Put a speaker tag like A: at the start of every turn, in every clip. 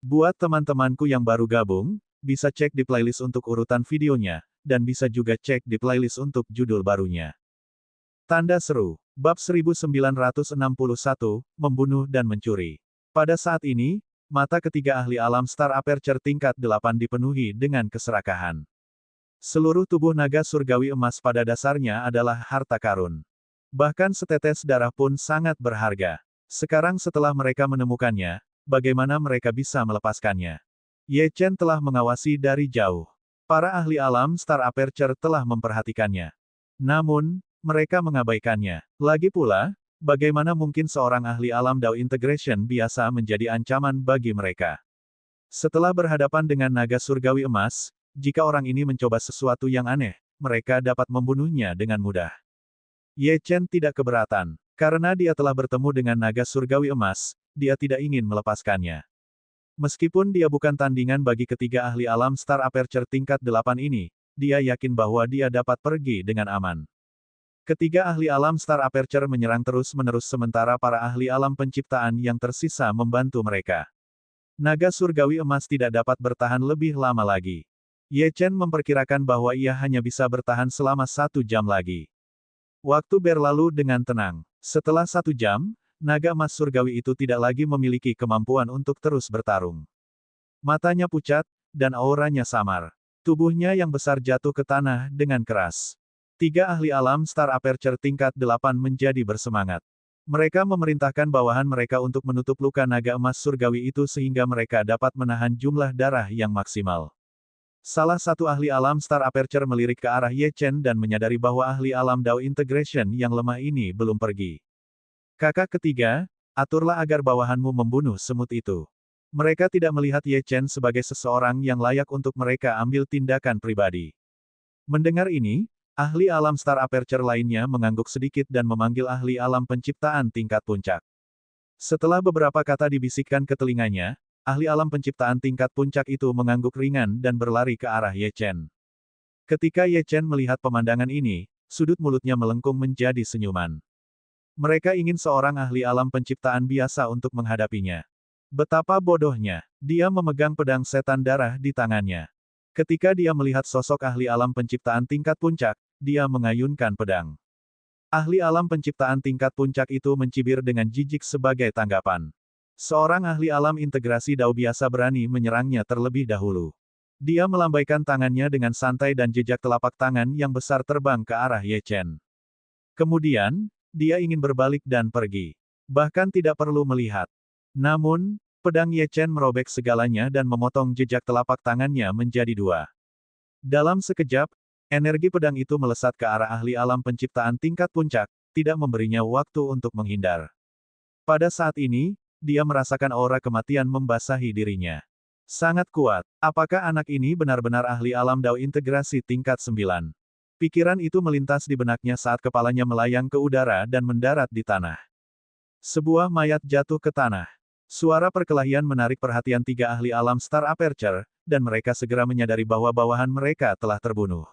A: Buat teman-temanku yang baru gabung, bisa cek di playlist untuk urutan videonya, dan bisa juga cek di playlist untuk judul barunya. Tanda seru. Bab 1961, Membunuh dan Mencuri. Pada saat ini, mata ketiga ahli alam Star Aperture tingkat 8 dipenuhi dengan keserakahan. Seluruh tubuh naga surgawi emas pada dasarnya adalah harta karun. Bahkan setetes darah pun sangat berharga. Sekarang setelah mereka menemukannya, bagaimana mereka bisa melepaskannya? Ye Chen telah mengawasi dari jauh. Para ahli alam Star Aperture telah memperhatikannya. Namun, mereka mengabaikannya. Lagi pula, bagaimana mungkin seorang ahli alam Dao Integration biasa menjadi ancaman bagi mereka? Setelah berhadapan dengan naga surgawi emas, jika orang ini mencoba sesuatu yang aneh, mereka dapat membunuhnya dengan mudah. Ye Chen tidak keberatan. Karena dia telah bertemu dengan naga surgawi emas, dia tidak ingin melepaskannya. Meskipun dia bukan tandingan bagi ketiga ahli alam Star Aperture tingkat 8 ini, dia yakin bahwa dia dapat pergi dengan aman. Ketiga ahli alam Star Aperture menyerang terus-menerus sementara para ahli alam penciptaan yang tersisa membantu mereka. Naga surgawi emas tidak dapat bertahan lebih lama lagi. Ye Chen memperkirakan bahwa ia hanya bisa bertahan selama 1 jam lagi. Waktu berlalu dengan tenang. Setelah 1 jam, naga emas surgawi itu tidak lagi memiliki kemampuan untuk terus bertarung. Matanya pucat, dan auranya samar. Tubuhnya yang besar jatuh ke tanah dengan keras. 3 ahli alam Star Aperture tingkat 8 menjadi bersemangat. Mereka memerintahkan bawahan mereka untuk menutup luka naga emas surgawi itu sehingga mereka dapat menahan jumlah darah yang maksimal. Salah satu ahli alam Star Aperture melirik ke arah Ye Chen dan menyadari bahwa ahli alam Dao Integration yang lemah ini belum pergi. Kakak ketiga, aturlah agar bawahanmu membunuh semut itu. Mereka tidak melihat Ye Chen sebagai seseorang yang layak untuk mereka ambil tindakan pribadi. Mendengar ini, ahli alam Star Aperture lainnya mengangguk sedikit dan memanggil ahli alam penciptaan tingkat puncak. Setelah beberapa kata dibisikkan ke telinganya, ahli alam penciptaan tingkat puncak itu mengangguk ringan dan berlari ke arah Ye Chen. Ketika Ye Chen melihat pemandangan ini, sudut mulutnya melengkung menjadi senyuman. Mereka ingin seorang ahli alam penciptaan biasa untuk menghadapinya. Betapa bodohnya, dia memegang pedang setan darah di tangannya. Ketika dia melihat sosok ahli alam penciptaan tingkat puncak, dia mengayunkan pedang. Ahli alam penciptaan tingkat puncak itu mencibir dengan jijik sebagai tanggapan. Seorang ahli alam integrasi Dao biasa berani menyerangnya terlebih dahulu. Dia melambaikan tangannya dengan santai dan jejak telapak tangan yang besar terbang ke arah Ye Chen. Kemudian, dia ingin berbalik dan pergi. Bahkan tidak perlu melihat. Namun, pedang Ye Chen merobek segalanya dan memotong jejak telapak tangannya menjadi 2. Dalam sekejap, energi pedang itu melesat ke arah ahli alam penciptaan tingkat puncak, tidak memberinya waktu untuk menghindar. Pada saat ini, dia merasakan aura kematian membasahi dirinya. Sangat kuat. Apakah anak ini benar-benar ahli alam Dao integrasi tingkat 9? Pikiran itu melintas di benaknya saat kepalanya melayang ke udara dan mendarat di tanah. Sebuah mayat jatuh ke tanah. Suara perkelahian menarik perhatian 3 ahli alam Star Aperture, dan mereka segera menyadari bahwa bawahan mereka telah terbunuh.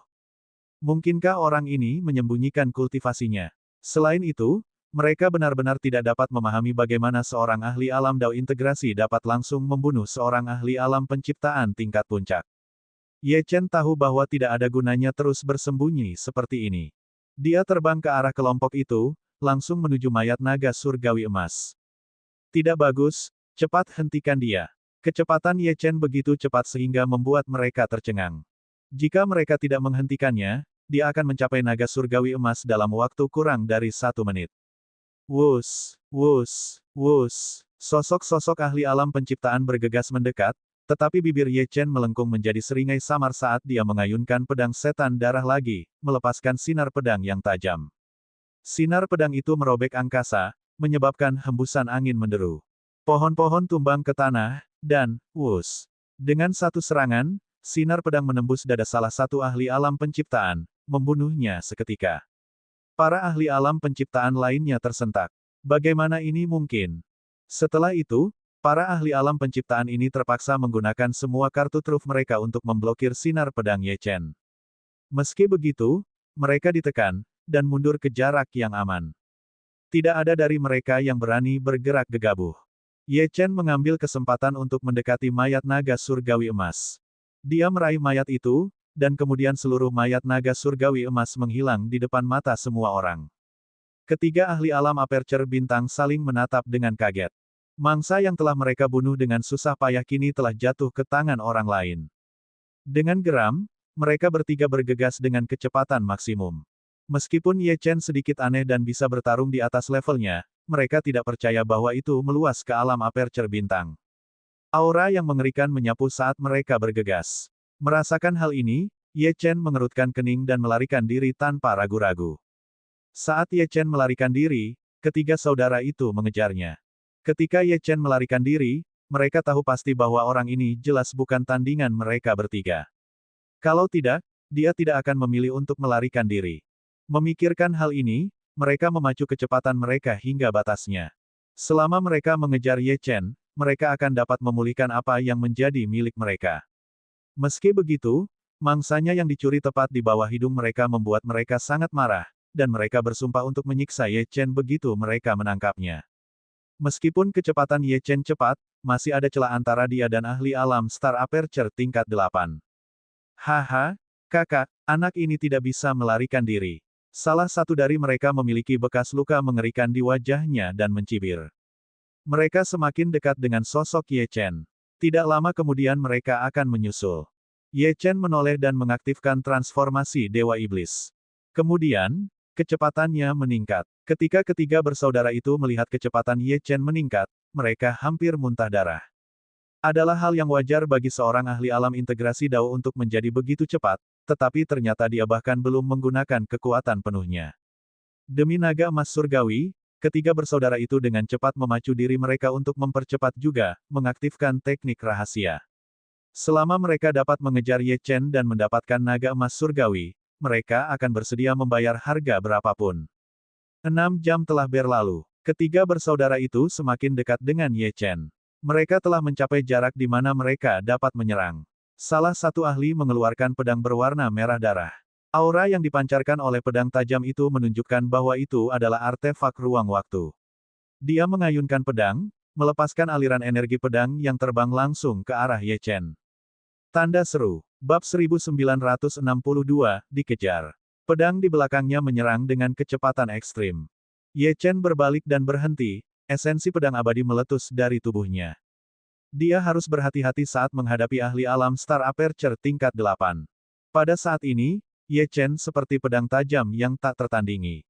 A: Mungkinkah orang ini menyembunyikan kultivasinya? Selain itu, mereka benar-benar tidak dapat memahami bagaimana seorang ahli alam Dao integrasi dapat langsung membunuh seorang ahli alam penciptaan tingkat puncak. Ye Chen tahu bahwa tidak ada gunanya terus bersembunyi seperti ini. Dia terbang ke arah kelompok itu, langsung menuju mayat naga surgawi emas. Tidak bagus, cepat hentikan dia. Kecepatan Ye Chen begitu cepat sehingga membuat mereka tercengang. Jika mereka tidak menghentikannya, dia akan mencapai naga surgawi emas dalam waktu kurang dari 1 menit. Wus, wus, wus. Sosok-sosok ahli alam penciptaan bergegas mendekat, tetapi bibir Ye Chen melengkung menjadi seringai samar saat dia mengayunkan pedang setan darah lagi, melepaskan sinar pedang yang tajam. Sinar pedang itu merobek angkasa, menyebabkan hembusan angin menderu. Pohon-pohon tumbang ke tanah, dan, wus. Dengan satu serangan, sinar pedang menembus dada salah satu ahli alam penciptaan, membunuhnya seketika. Para ahli alam penciptaan lainnya tersentak. Bagaimana ini mungkin? Setelah itu, para ahli alam penciptaan ini terpaksa menggunakan semua kartu truf mereka untuk memblokir sinar pedang Ye Chen. Meski begitu, mereka ditekan, dan mundur ke jarak yang aman. Tidak ada dari mereka yang berani bergerak gegabah. Ye Chen mengambil kesempatan untuk mendekati mayat naga surgawi emas. Dia meraih mayat itu, dan kemudian seluruh mayat naga surgawi emas menghilang di depan mata semua orang. Ketiga ahli alam aperture bintang saling menatap dengan kaget. Mangsa yang telah mereka bunuh dengan susah payah kini telah jatuh ke tangan orang lain. Dengan geram, mereka bertiga bergegas dengan kecepatan maksimum. Meskipun Ye Chen sedikit aneh dan bisa bertarung di atas levelnya, mereka tidak percaya bahwa itu meluas ke alam aperture bintang. Aura yang mengerikan menyapu saat mereka bergegas. Merasakan hal ini, Ye Chen mengerutkan kening dan melarikan diri tanpa ragu-ragu. Saat Ye Chen melarikan diri, ketiga saudara itu mengejarnya. Ketika Ye Chen melarikan diri, mereka tahu pasti bahwa orang ini jelas bukan tandingan mereka bertiga. Kalau tidak, dia tidak akan memilih untuk melarikan diri. Memikirkan hal ini, mereka memacu kecepatan mereka hingga batasnya. Selama mereka mengejar Ye Chen, mereka akan dapat memulihkan apa yang menjadi milik mereka. Meski begitu, mangsanya yang dicuri tepat di bawah hidung mereka membuat mereka sangat marah, dan mereka bersumpah untuk menyiksa Ye Chen begitu mereka menangkapnya. Meskipun kecepatan Ye Chen cepat, masih ada celah antara dia dan ahli alam Star Aperture tingkat 8. Haha, kakak, anak ini tidak bisa melarikan diri. Salah satu dari mereka memiliki bekas luka mengerikan di wajahnya dan mencibir. Mereka semakin dekat dengan sosok Ye Chen. Tidak lama kemudian mereka akan menyusul. Ye Chen menoleh dan mengaktifkan transformasi Dewa Iblis. Kemudian, kecepatannya meningkat. Ketika ketiga bersaudara itu melihat kecepatan Ye Chen meningkat, mereka hampir muntah darah. Adalah hal yang wajar bagi seorang ahli alam integrasi Dao untuk menjadi begitu cepat, tetapi ternyata dia bahkan belum menggunakan kekuatan penuhnya. Demi naga emas surgawi, ketiga bersaudara itu dengan cepat memacu diri mereka untuk mempercepat juga, mengaktifkan teknik rahasia. Selama mereka dapat mengejar Ye Chen dan mendapatkan naga emas surgawi, mereka akan bersedia membayar harga berapapun. 6 jam telah berlalu. Ketiga bersaudara itu semakin dekat dengan Ye Chen. Mereka telah mencapai jarak di mana mereka dapat menyerang. Salah satu ahli mengeluarkan pedang berwarna merah darah. Aura yang dipancarkan oleh pedang tajam itu menunjukkan bahwa itu adalah artefak ruang waktu. Dia mengayunkan pedang, melepaskan aliran energi pedang yang terbang langsung ke arah Ye Chen. Tanda seru. Bab 1962, dikejar. Pedang di belakangnya menyerang dengan kecepatan ekstrim. Ye Chen berbalik dan berhenti, esensi pedang abadi meletus dari tubuhnya. Dia harus berhati-hati saat menghadapi ahli alam Star Aperture tingkat 8. Pada saat ini, Ye Chen seperti pedang tajam yang tak tertandingi.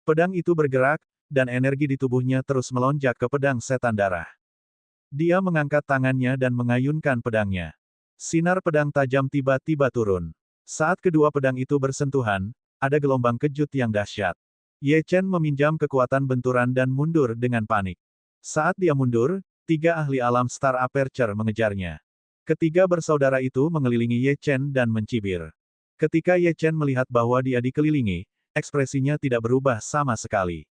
A: Pedang itu bergerak, dan energi di tubuhnya terus melonjak ke pedang setan darah. Dia mengangkat tangannya dan mengayunkan pedangnya. Sinar pedang tajam tiba-tiba turun. Saat kedua pedang itu bersentuhan, ada gelombang kejut yang dahsyat. Ye Chen meminjam kekuatan benturan dan mundur dengan panik. Saat dia mundur, tiga ahli alam Star Aperture mengejarnya. Ketiga bersaudara itu mengelilingi Ye Chen dan mencibir. Ketika Ye Chen melihat bahwa dia dikelilingi, ekspresinya tidak berubah sama sekali.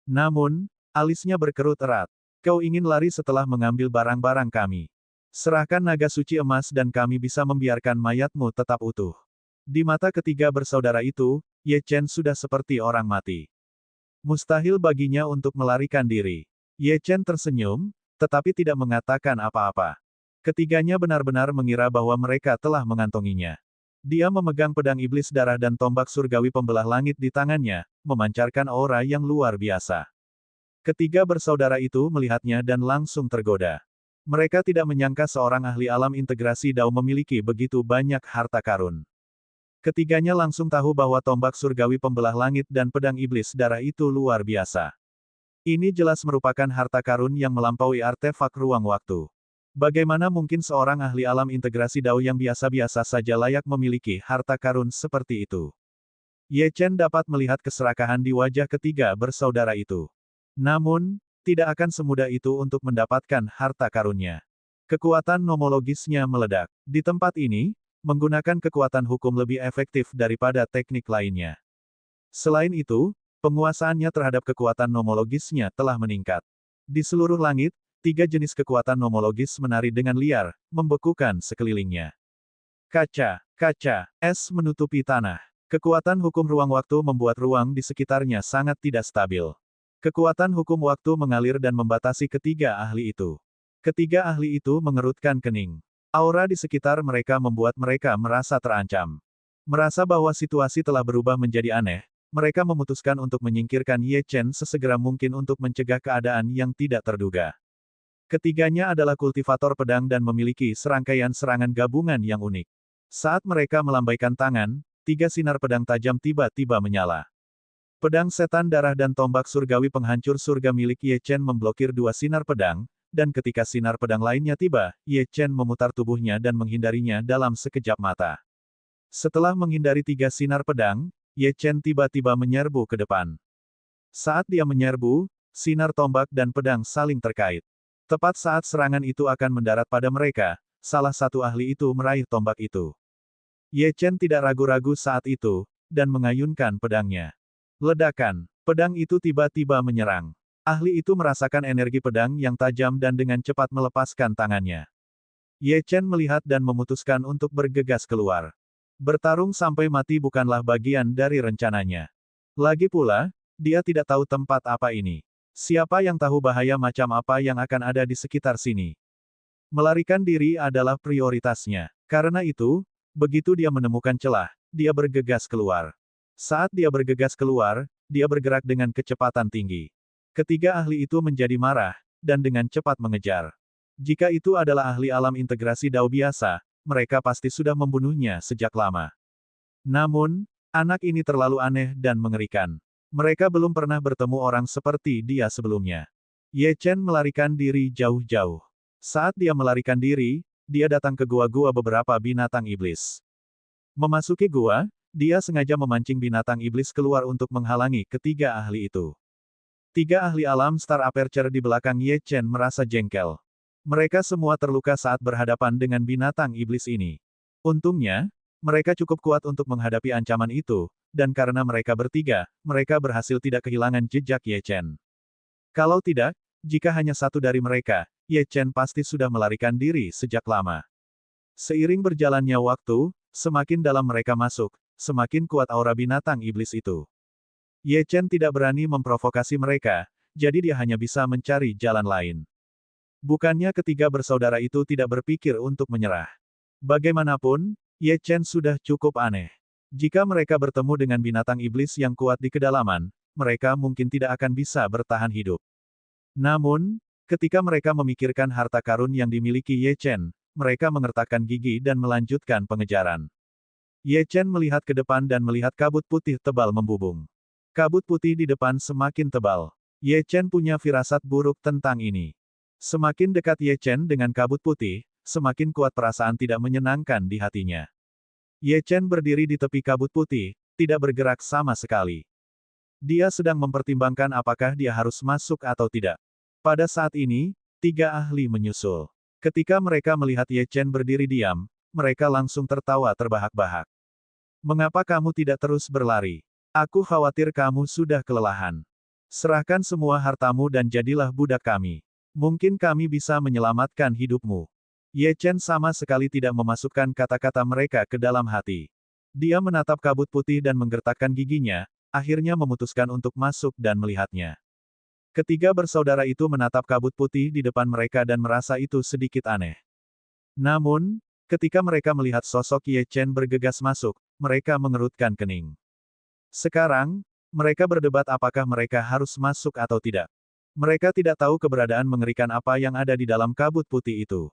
A: Namun, alisnya berkerut erat. Kau ingin lari setelah mengambil barang-barang kami. Serahkan naga suci emas dan kami bisa membiarkan mayatmu tetap utuh. Di mata ketiga bersaudara itu, Ye Chen sudah seperti orang mati. Mustahil baginya untuk melarikan diri. Ye Chen tersenyum, tetapi tidak mengatakan apa-apa. Ketiganya benar-benar mengira bahwa mereka telah mengantonginya. Dia memegang pedang iblis darah dan tombak surgawi pembelah langit di tangannya, memancarkan aura yang luar biasa. Ketiga bersaudara itu melihatnya dan langsung tergoda. Mereka tidak menyangka seorang ahli alam integrasi Dao memiliki begitu banyak harta karun. Ketiganya langsung tahu bahwa tombak surgawi pembelah langit dan pedang iblis darah itu luar biasa. Ini jelas merupakan harta karun yang melampaui artefak ruang waktu. Bagaimana mungkin seorang ahli alam integrasi Dao yang biasa-biasa saja layak memiliki harta karun seperti itu? Ye Chen dapat melihat keserakahan di wajah ketiga bersaudara itu. Namun, tidak akan semudah itu untuk mendapatkan harta karunnya. Kekuatan nomologisnya meledak. Di tempat ini, menggunakan kekuatan hukum lebih efektif daripada teknik lainnya. Selain itu, penguasaannya terhadap kekuatan nomologisnya telah meningkat. Di seluruh langit, 3 jenis kekuatan nomologis menari dengan liar, membekukan sekelilingnya. Kaca, es menutupi tanah. Kekuatan hukum ruang waktu membuat ruang di sekitarnya sangat tidak stabil. Kekuatan hukum waktu mengalir dan membatasi ketiga ahli itu. Ketiga ahli itu mengerutkan kening. Aura di sekitar mereka membuat mereka merasa terancam. Merasa bahwa situasi telah berubah menjadi aneh, mereka memutuskan untuk menyingkirkan Ye Chen sesegera mungkin untuk mencegah keadaan yang tidak terduga. Ketiganya adalah kultivator pedang dan memiliki serangkaian serangan gabungan yang unik. Saat mereka melambaikan tangan, 3 sinar pedang tajam tiba-tiba menyala. Pedang setan darah dan tombak surgawi penghancur surga milik Ye Chen memblokir 2 sinar pedang, dan ketika sinar pedang lainnya tiba, Ye Chen memutar tubuhnya dan menghindarinya dalam sekejap mata. Setelah menghindari 3 sinar pedang, Ye Chen tiba-tiba menyerbu ke depan. Saat dia menyerbu, sinar tombak dan pedang saling terkait. Tepat saat serangan itu akan mendarat pada mereka, salah satu ahli itu meraih tombak itu. Ye Chen tidak ragu-ragu saat itu, dan mengayunkan pedangnya. Ledakan, pedang itu tiba-tiba menyerang. Ahli itu merasakan energi pedang yang tajam dan dengan cepat melepaskan tangannya. Ye Chen melihat dan memutuskan untuk bergegas keluar. Bertarung sampai mati bukanlah bagian dari rencananya. Lagi pula, dia tidak tahu tempat apa ini. Siapa yang tahu bahaya macam apa yang akan ada di sekitar sini. Melarikan diri adalah prioritasnya. Karena itu, begitu dia menemukan celah, dia bergegas keluar. Saat dia bergegas keluar, dia bergerak dengan kecepatan tinggi. Ketiga ahli itu menjadi marah, dan dengan cepat mengejar. Jika itu adalah ahli alam integrasi Dao biasa, mereka pasti sudah membunuhnya sejak lama. Namun, anak ini terlalu aneh dan mengerikan. Mereka belum pernah bertemu orang seperti dia sebelumnya. Ye Chen melarikan diri jauh-jauh. Saat dia melarikan diri, dia datang ke gua-gua beberapa binatang iblis. Memasuki gua, dia sengaja memancing binatang iblis keluar untuk menghalangi ketiga ahli itu. 3 ahli alam Star Aperture di belakang Ye Chen merasa jengkel. Mereka semua terluka saat berhadapan dengan binatang iblis ini. Untungnya, mereka cukup kuat untuk menghadapi ancaman itu, dan karena mereka bertiga, mereka berhasil tidak kehilangan jejak Ye Chen. Kalau tidak, jika hanya satu dari mereka, Ye Chen pasti sudah melarikan diri sejak lama. Seiring berjalannya waktu, semakin dalam mereka masuk, semakin kuat aura binatang iblis itu. Ye Chen tidak berani memprovokasi mereka, jadi dia hanya bisa mencari jalan lain. Bukannya ketiga bersaudara itu tidak berpikir untuk menyerah. Bagaimanapun, Ye Chen sudah cukup aneh. Jika mereka bertemu dengan binatang iblis yang kuat di kedalaman, mereka mungkin tidak akan bisa bertahan hidup. Namun, ketika mereka memikirkan harta karun yang dimiliki Ye Chen, mereka mengertakkan gigi dan melanjutkan pengejaran. Ye Chen melihat ke depan dan melihat kabut putih tebal membubung. Kabut putih di depan semakin tebal. Ye Chen punya firasat buruk tentang ini. Semakin dekat Ye Chen dengan kabut putih, semakin kuat perasaan tidak menyenangkan di hatinya. Ye Chen berdiri di tepi kabut putih, tidak bergerak sama sekali. Dia sedang mempertimbangkan apakah dia harus masuk atau tidak. Pada saat ini, 3 ahli menyusul. Ketika mereka melihat Ye Chen berdiri diam, mereka langsung tertawa terbahak-bahak. Mengapa kamu tidak terus berlari? Aku khawatir kamu sudah kelelahan. Serahkan semua hartamu dan jadilah budak kami. Mungkin kami bisa menyelamatkan hidupmu. Ye Chen sama sekali tidak memasukkan kata-kata mereka ke dalam hati. Dia menatap kabut putih dan menggertakkan giginya, akhirnya memutuskan untuk masuk dan melihatnya. Ketiga bersaudara itu menatap kabut putih di depan mereka dan merasa itu sedikit aneh. Namun, ketika mereka melihat sosok Ye Chen bergegas masuk, mereka mengerutkan kening. Sekarang, mereka berdebat apakah mereka harus masuk atau tidak. Mereka tidak tahu keberadaan mengerikan apa yang ada di dalam kabut putih itu.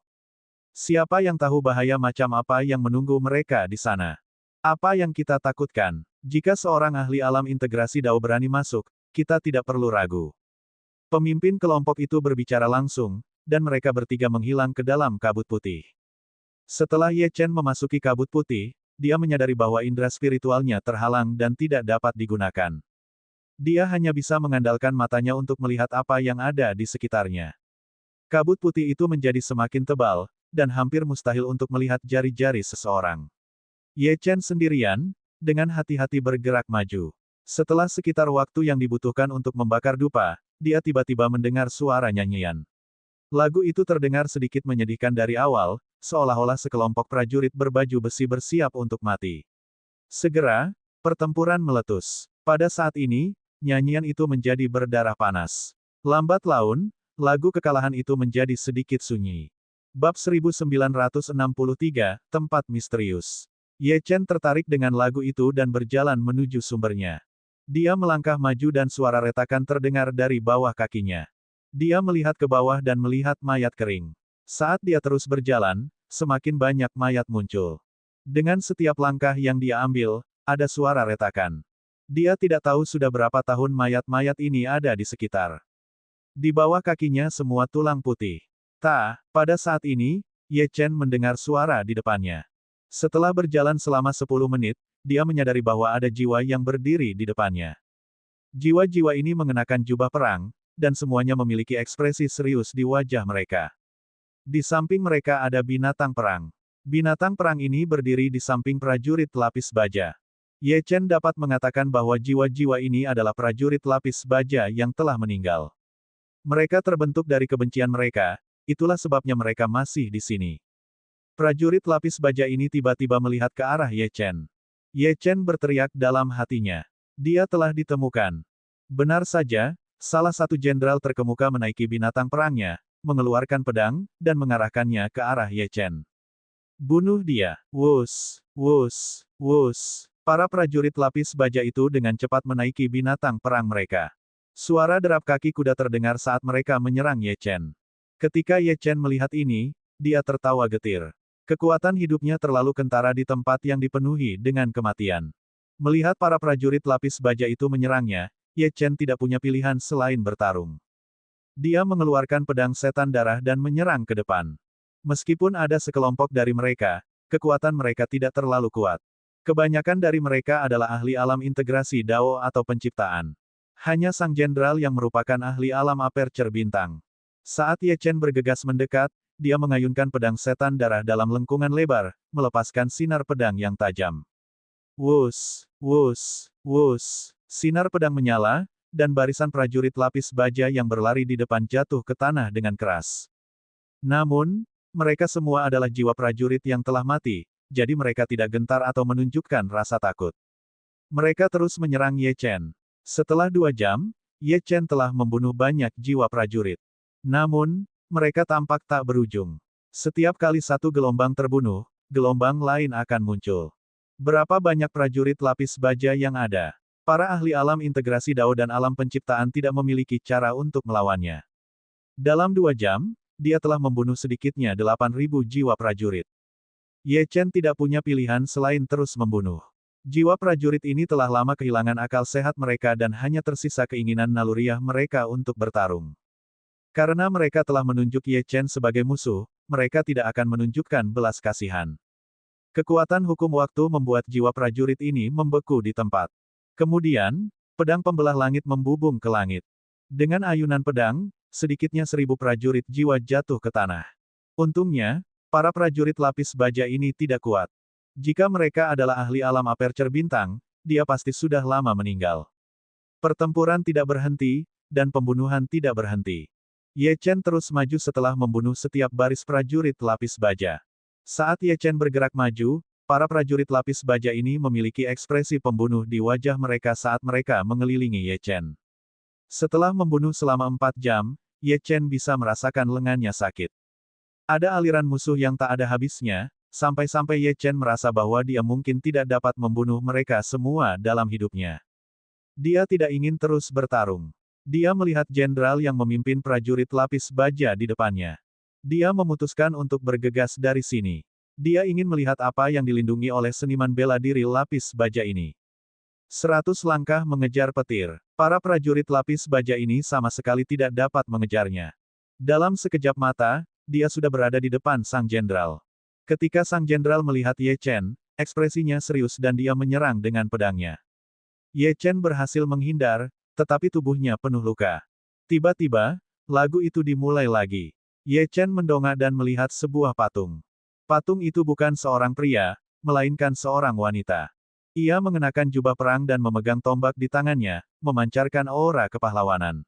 A: Siapa yang tahu bahaya macam apa yang menunggu mereka di sana? Apa yang kita takutkan? Jika seorang ahli alam integrasi Dao berani masuk, kita tidak perlu ragu. Pemimpin kelompok itu berbicara langsung, dan mereka bertiga menghilang ke dalam kabut putih. Setelah Ye Chen memasuki kabut putih, dia menyadari bahwa indera spiritualnya terhalang dan tidak dapat digunakan. Dia hanya bisa mengandalkan matanya untuk melihat apa yang ada di sekitarnya. Kabut putih itu menjadi semakin tebal, dan hampir mustahil untuk melihat jari-jari seseorang. Ye Chen sendirian, dengan hati-hati bergerak maju. Setelah sekitar waktu yang dibutuhkan untuk membakar dupa, dia tiba-tiba mendengar suara nyanyian. Lagu itu terdengar sedikit menyedihkan dari awal, seolah-olah sekelompok prajurit berbaju besi bersiap untuk mati. Segera, pertempuran meletus. Pada saat ini, nyanyian itu menjadi berdarah panas. Lambat laun, lagu kekalahan itu menjadi sedikit sunyi. Bab 1963, Tempat Misterius. Ye Chen tertarik dengan lagu itu dan berjalan menuju sumbernya. Dia melangkah maju dan suara retakan terdengar dari bawah kakinya. Dia melihat ke bawah dan melihat mayat kering. Saat dia terus berjalan, semakin banyak mayat muncul. Dengan setiap langkah yang dia ambil, ada suara retakan. Dia tidak tahu sudah berapa tahun mayat-mayat ini ada di sekitar. Di bawah kakinya semua tulang putih. Pada saat ini, Ye Chen mendengar suara di depannya. Setelah berjalan selama 10 menit, dia menyadari bahwa ada jiwa yang berdiri di depannya. Jiwa-jiwa ini mengenakan jubah perang, dan semuanya memiliki ekspresi serius di wajah mereka. Di samping mereka ada binatang perang. Binatang perang ini berdiri di samping prajurit lapis baja. Ye Chen dapat mengatakan bahwa jiwa-jiwa ini adalah prajurit lapis baja yang telah meninggal. Mereka terbentuk dari kebencian mereka, itulah sebabnya mereka masih di sini. Prajurit lapis baja ini tiba-tiba melihat ke arah Ye Chen. Ye Chen berteriak dalam hatinya. Dia telah ditemukan. Benar saja, salah satu jenderal terkemuka menaiki binatang perangnya, mengeluarkan pedang, dan mengarahkannya ke arah Ye Chen. Bunuh dia. Wus, wus, wus. Para prajurit lapis baja itu dengan cepat menaiki binatang perang mereka. Suara derap kaki kuda terdengar saat mereka menyerang Ye Chen. Ketika Ye Chen melihat ini, dia tertawa getir. Kekuatan hidupnya terlalu kentara di tempat yang dipenuhi dengan kematian. Melihat para prajurit lapis baja itu menyerangnya, Ye Chen tidak punya pilihan selain bertarung. Dia mengeluarkan pedang setan darah dan menyerang ke depan. Meskipun ada sekelompok dari mereka, kekuatan mereka tidak terlalu kuat. Kebanyakan dari mereka adalah ahli alam integrasi Dao atau penciptaan. Hanya sang jenderal yang merupakan ahli alam aperture bintang. Saat Ye Chen bergegas mendekat, dia mengayunkan pedang setan darah dalam lengkungan lebar, melepaskan sinar pedang yang tajam. Wus, wus, wus. Sinar pedang menyala, dan barisan prajurit lapis baja yang berlari di depan jatuh ke tanah dengan keras. Namun, mereka semua adalah jiwa prajurit yang telah mati, jadi mereka tidak gentar atau menunjukkan rasa takut. Mereka terus menyerang Ye Chen. Setelah 2 jam, Ye Chen telah membunuh banyak jiwa prajurit. Namun, mereka tampak tak berujung. Setiap kali satu gelombang terbunuh, gelombang lain akan muncul. Berapa banyak prajurit lapis baja yang ada? Para ahli alam integrasi Dao dan alam penciptaan tidak memiliki cara untuk melawannya. Dalam 2 jam, dia telah membunuh sedikitnya 8.000 jiwa prajurit. Ye Chen tidak punya pilihan selain terus membunuh. Jiwa prajurit ini telah lama kehilangan akal sehat mereka dan hanya tersisa keinginan naluriah mereka untuk bertarung. Karena mereka telah menunjuk Ye Chen sebagai musuh, mereka tidak akan menunjukkan belas kasihan. Kekuatan hukum waktu membuat jiwa prajurit ini membeku di tempat. Kemudian, pedang pembelah langit membubung ke langit. Dengan ayunan pedang, sedikitnya 1.000 prajurit jiwa jatuh ke tanah. Untungnya, para prajurit lapis baja ini tidak kuat. Jika mereka adalah ahli alam aperture bintang, dia pasti sudah lama meninggal. Pertempuran tidak berhenti, dan pembunuhan tidak berhenti. Ye Chen terus maju setelah membunuh setiap baris prajurit lapis baja. Saat Ye Chen bergerak maju, para prajurit lapis baja ini memiliki ekspresi pembunuh di wajah mereka saat mereka mengelilingi Ye Chen. Setelah membunuh selama 4 jam, Ye Chen bisa merasakan lengannya sakit. Ada aliran musuh yang tak ada habisnya, sampai-sampai Ye Chen merasa bahwa dia mungkin tidak dapat membunuh mereka semua dalam hidupnya. Dia tidak ingin terus bertarung. Dia melihat jenderal yang memimpin prajurit lapis baja di depannya. Dia memutuskan untuk bergegas dari sini. Dia ingin melihat apa yang dilindungi oleh seniman bela diri lapis baja ini. 100 langkah mengejar petir. Para prajurit lapis baja ini sama sekali tidak dapat mengejarnya. Dalam sekejap mata, dia sudah berada di depan sang jenderal. Ketika sang jenderal melihat Ye Chen, ekspresinya serius dan dia menyerang dengan pedangnya. Ye Chen berhasil menghindar, tetapi tubuhnya penuh luka. Tiba-tiba, lagu itu dimulai lagi. Ye Chen mendongak dan melihat sebuah patung. Patung itu bukan seorang pria, melainkan seorang wanita. Ia mengenakan jubah perang dan memegang tombak di tangannya, memancarkan aura kepahlawanan.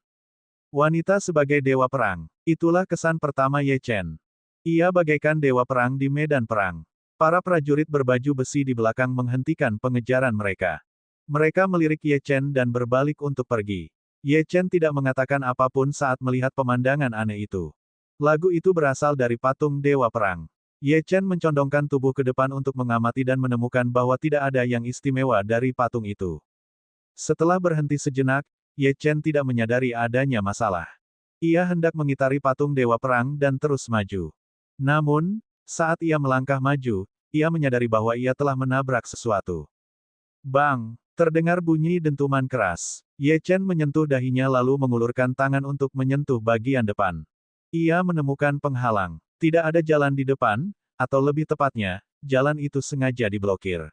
A: Wanita sebagai dewa perang. Itulah kesan pertama Ye Chen. Ia bagaikan dewa perang di medan perang. Para prajurit berbaju besi di belakang menghentikan pengejaran mereka. Mereka melirik Ye Chen dan berbalik untuk pergi. Ye Chen tidak mengatakan apapun saat melihat pemandangan aneh itu. Lagu itu berasal dari patung Dewa Perang. Ye Chen mencondongkan tubuh ke depan untuk mengamati dan menemukan bahwa tidak ada yang istimewa dari patung itu. Setelah berhenti sejenak, Ye Chen tidak menyadari adanya masalah. Ia hendak mengitari patung Dewa Perang dan terus maju. Namun, saat ia melangkah maju, ia menyadari bahwa ia telah menabrak sesuatu. Bang! Terdengar bunyi dentuman keras. Ye Chen menyentuh dahinya lalu mengulurkan tangan untuk menyentuh bagian depan. Ia menemukan penghalang. Tidak ada jalan di depan, atau lebih tepatnya, jalan itu sengaja diblokir.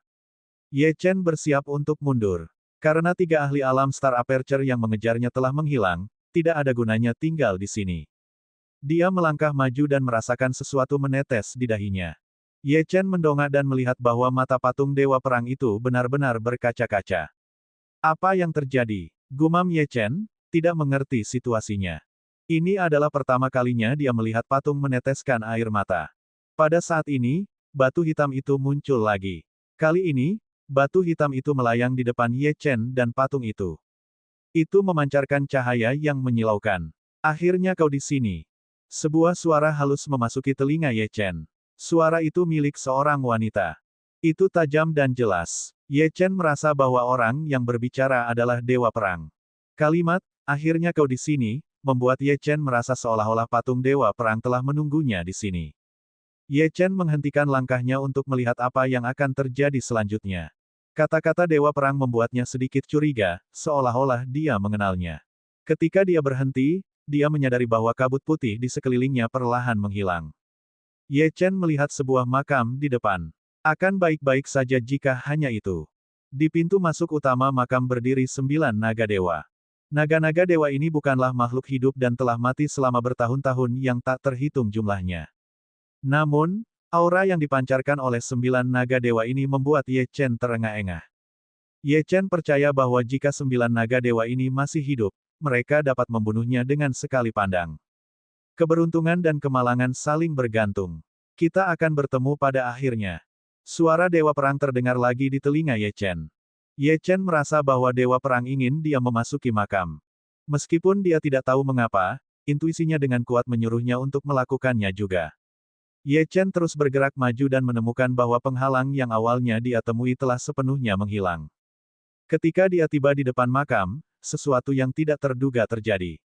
A: Ye Chen bersiap untuk mundur. Karena 3 ahli alam Star Aperture yang mengejarnya telah menghilang, tidak ada gunanya tinggal di sini. Dia melangkah maju dan merasakan sesuatu menetes di dahinya. Ye Chen mendongak dan melihat bahwa mata patung Dewa Perang itu benar-benar berkaca-kaca. Apa yang terjadi? Gumam Ye Chen, tidak mengerti situasinya. Ini adalah pertama kalinya dia melihat patung meneteskan air mata. Pada saat ini, batu hitam itu muncul lagi. Kali ini, batu hitam itu melayang di depan Ye Chen dan patung itu. Itu memancarkan cahaya yang menyilaukan. Akhirnya kau di sini. Sebuah suara halus memasuki telinga Ye Chen. Suara itu milik seorang wanita. Itu tajam dan jelas. Ye Chen merasa bahwa orang yang berbicara adalah Dewa Perang. Kalimat, akhirnya kau di sini, membuat Ye Chen merasa seolah-olah patung Dewa Perang telah menunggunya di sini. Ye Chen menghentikan langkahnya untuk melihat apa yang akan terjadi selanjutnya. Kata-kata Dewa Perang membuatnya sedikit curiga, seolah-olah dia mengenalnya. Ketika dia berhenti, dia menyadari bahwa kabut putih di sekelilingnya perlahan menghilang. Ye Chen melihat sebuah makam di depan. Akan baik-baik saja jika hanya itu. Di pintu masuk utama makam berdiri 9 naga dewa. Naga-naga dewa ini bukanlah makhluk hidup dan telah mati selama bertahun-tahun yang tak terhitung jumlahnya. Namun, aura yang dipancarkan oleh 9 naga dewa ini membuat Ye Chen terengah-engah. Ye Chen percaya bahwa jika 9 naga dewa ini masih hidup, mereka dapat membunuhnya dengan sekali pandang. Keberuntungan dan kemalangan saling bergantung. Kita akan bertemu pada akhirnya. Suara Dewa Perang terdengar lagi di telinga Ye Chen. Ye Chen merasa bahwa Dewa Perang ingin dia memasuki makam. Meskipun dia tidak tahu mengapa, intuisinya dengan kuat menyuruhnya untuk melakukannya juga. Ye Chen terus bergerak maju dan menemukan bahwa penghalang yang awalnya dia temui telah sepenuhnya menghilang. Ketika dia tiba di depan makam, sesuatu yang tidak terduga terjadi.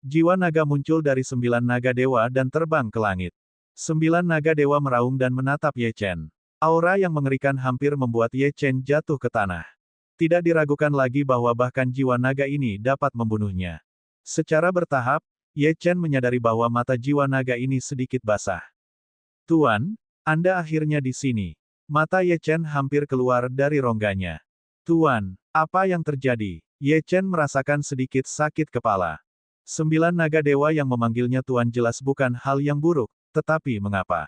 A: Jiwa naga muncul dari 9 naga dewa dan terbang ke langit. 9 naga dewa meraung dan menatap Ye Chen. Aura yang mengerikan hampir membuat Ye Chen jatuh ke tanah. Tidak diragukan lagi bahwa bahkan jiwa naga ini dapat membunuhnya. Secara bertahap, Ye Chen menyadari bahwa mata jiwa naga ini sedikit basah. Tuan, Anda akhirnya di sini. Mata Ye Chen hampir keluar dari rongganya. Tuan, apa yang terjadi? Ye Chen merasakan sedikit sakit kepala. 9 naga dewa yang memanggilnya Tuan jelas bukan hal yang buruk, tetapi mengapa?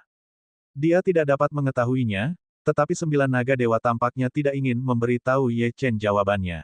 A: Dia tidak dapat mengetahuinya, tetapi 9 naga dewa tampaknya tidak ingin memberitahu Ye Chen jawabannya.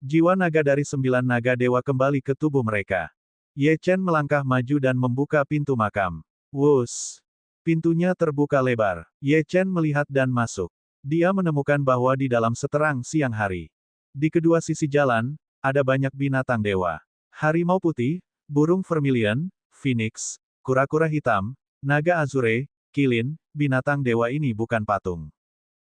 A: Jiwa naga dari 9 naga dewa kembali ke tubuh mereka. Ye Chen melangkah maju dan membuka pintu makam. Wus! Pintunya terbuka lebar. Ye Chen melihat dan masuk. Dia menemukan bahwa di dalam seterang siang hari. Di kedua sisi jalan, ada banyak binatang dewa. Harimau putih, burung vermilion, phoenix, kura-kura hitam, naga azure, kilin, binatang dewa ini bukan patung.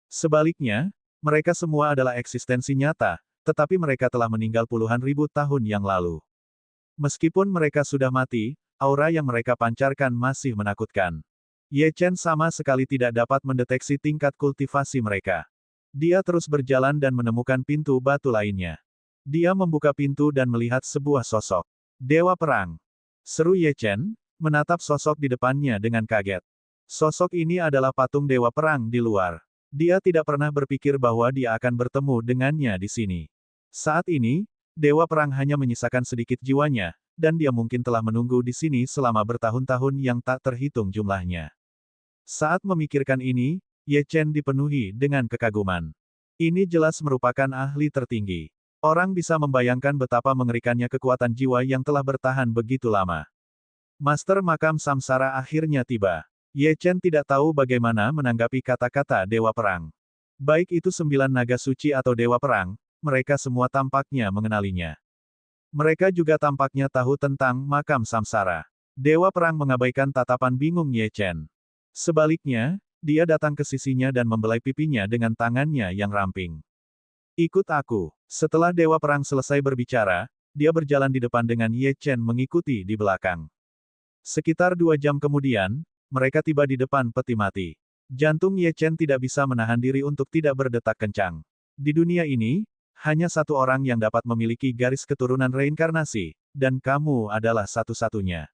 A: Sebaliknya, mereka semua adalah eksistensi nyata, tetapi mereka telah meninggal puluhan ribu tahun yang lalu. Meskipun mereka sudah mati, aura yang mereka pancarkan masih menakutkan. Ye Chen sama sekali tidak dapat mendeteksi tingkat kultivasi mereka. Dia terus berjalan dan menemukan pintu batu lainnya. Dia membuka pintu dan melihat sebuah sosok. Dewa Perang. Seru Ye Chen, menatap sosok di depannya dengan kaget. Sosok ini adalah patung Dewa Perang di luar. Dia tidak pernah berpikir bahwa dia akan bertemu dengannya di sini. Saat ini, Dewa Perang hanya menyisakan sedikit jiwanya, dan dia mungkin telah menunggu di sini selama bertahun-tahun yang tak terhitung jumlahnya. Saat memikirkan ini, Ye Chen dipenuhi dengan kekaguman. Ini jelas merupakan ahli tertinggi. Orang bisa membayangkan betapa mengerikannya kekuatan jiwa yang telah bertahan begitu lama. Master Makam Samsara akhirnya tiba. Ye Chen tidak tahu bagaimana menanggapi kata-kata Dewa Perang. Baik itu 9 naga suci atau dewa perang, mereka semua tampaknya mengenalinya. Mereka juga tampaknya tahu tentang makam samsara. Dewa perang mengabaikan tatapan bingung Ye Chen. Sebaliknya, dia datang ke sisinya dan membelai pipinya dengan tangannya yang ramping. Ikut aku. Setelah dewa perang selesai berbicara, dia berjalan di depan dengan Ye Chen mengikuti di belakang. Sekitar 2 jam kemudian, mereka tiba di depan peti mati. Jantung Ye Chen tidak bisa menahan diri untuk tidak berdetak kencang. Di dunia ini, hanya satu orang yang dapat memiliki garis keturunan reinkarnasi, dan kamu adalah satu-satunya.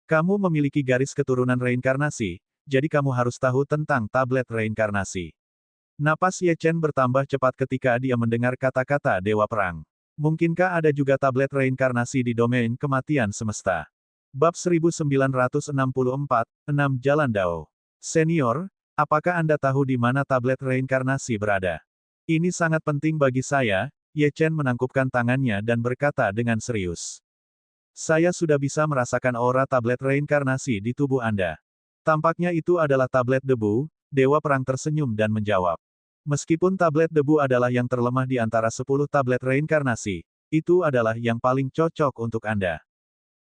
A: Kamu memiliki garis keturunan reinkarnasi, jadi kamu harus tahu tentang tablet reinkarnasi. Napas Ye Chen bertambah cepat ketika dia mendengar kata-kata Dewa Perang. Mungkinkah ada juga tablet reinkarnasi di domain kematian semesta? Bab 1964, 6 Jalan Dao. Senior, apakah Anda tahu di mana tablet reinkarnasi berada? Ini sangat penting bagi saya, Ye Chen menangkupkan tangannya dan berkata dengan serius. Saya sudah bisa merasakan aura tablet reinkarnasi di tubuh Anda. Tampaknya itu adalah tablet debu, Dewa Perang tersenyum dan menjawab. Meskipun tablet debu adalah yang terlemah di antara 10 tablet reinkarnasi, itu adalah yang paling cocok untuk Anda.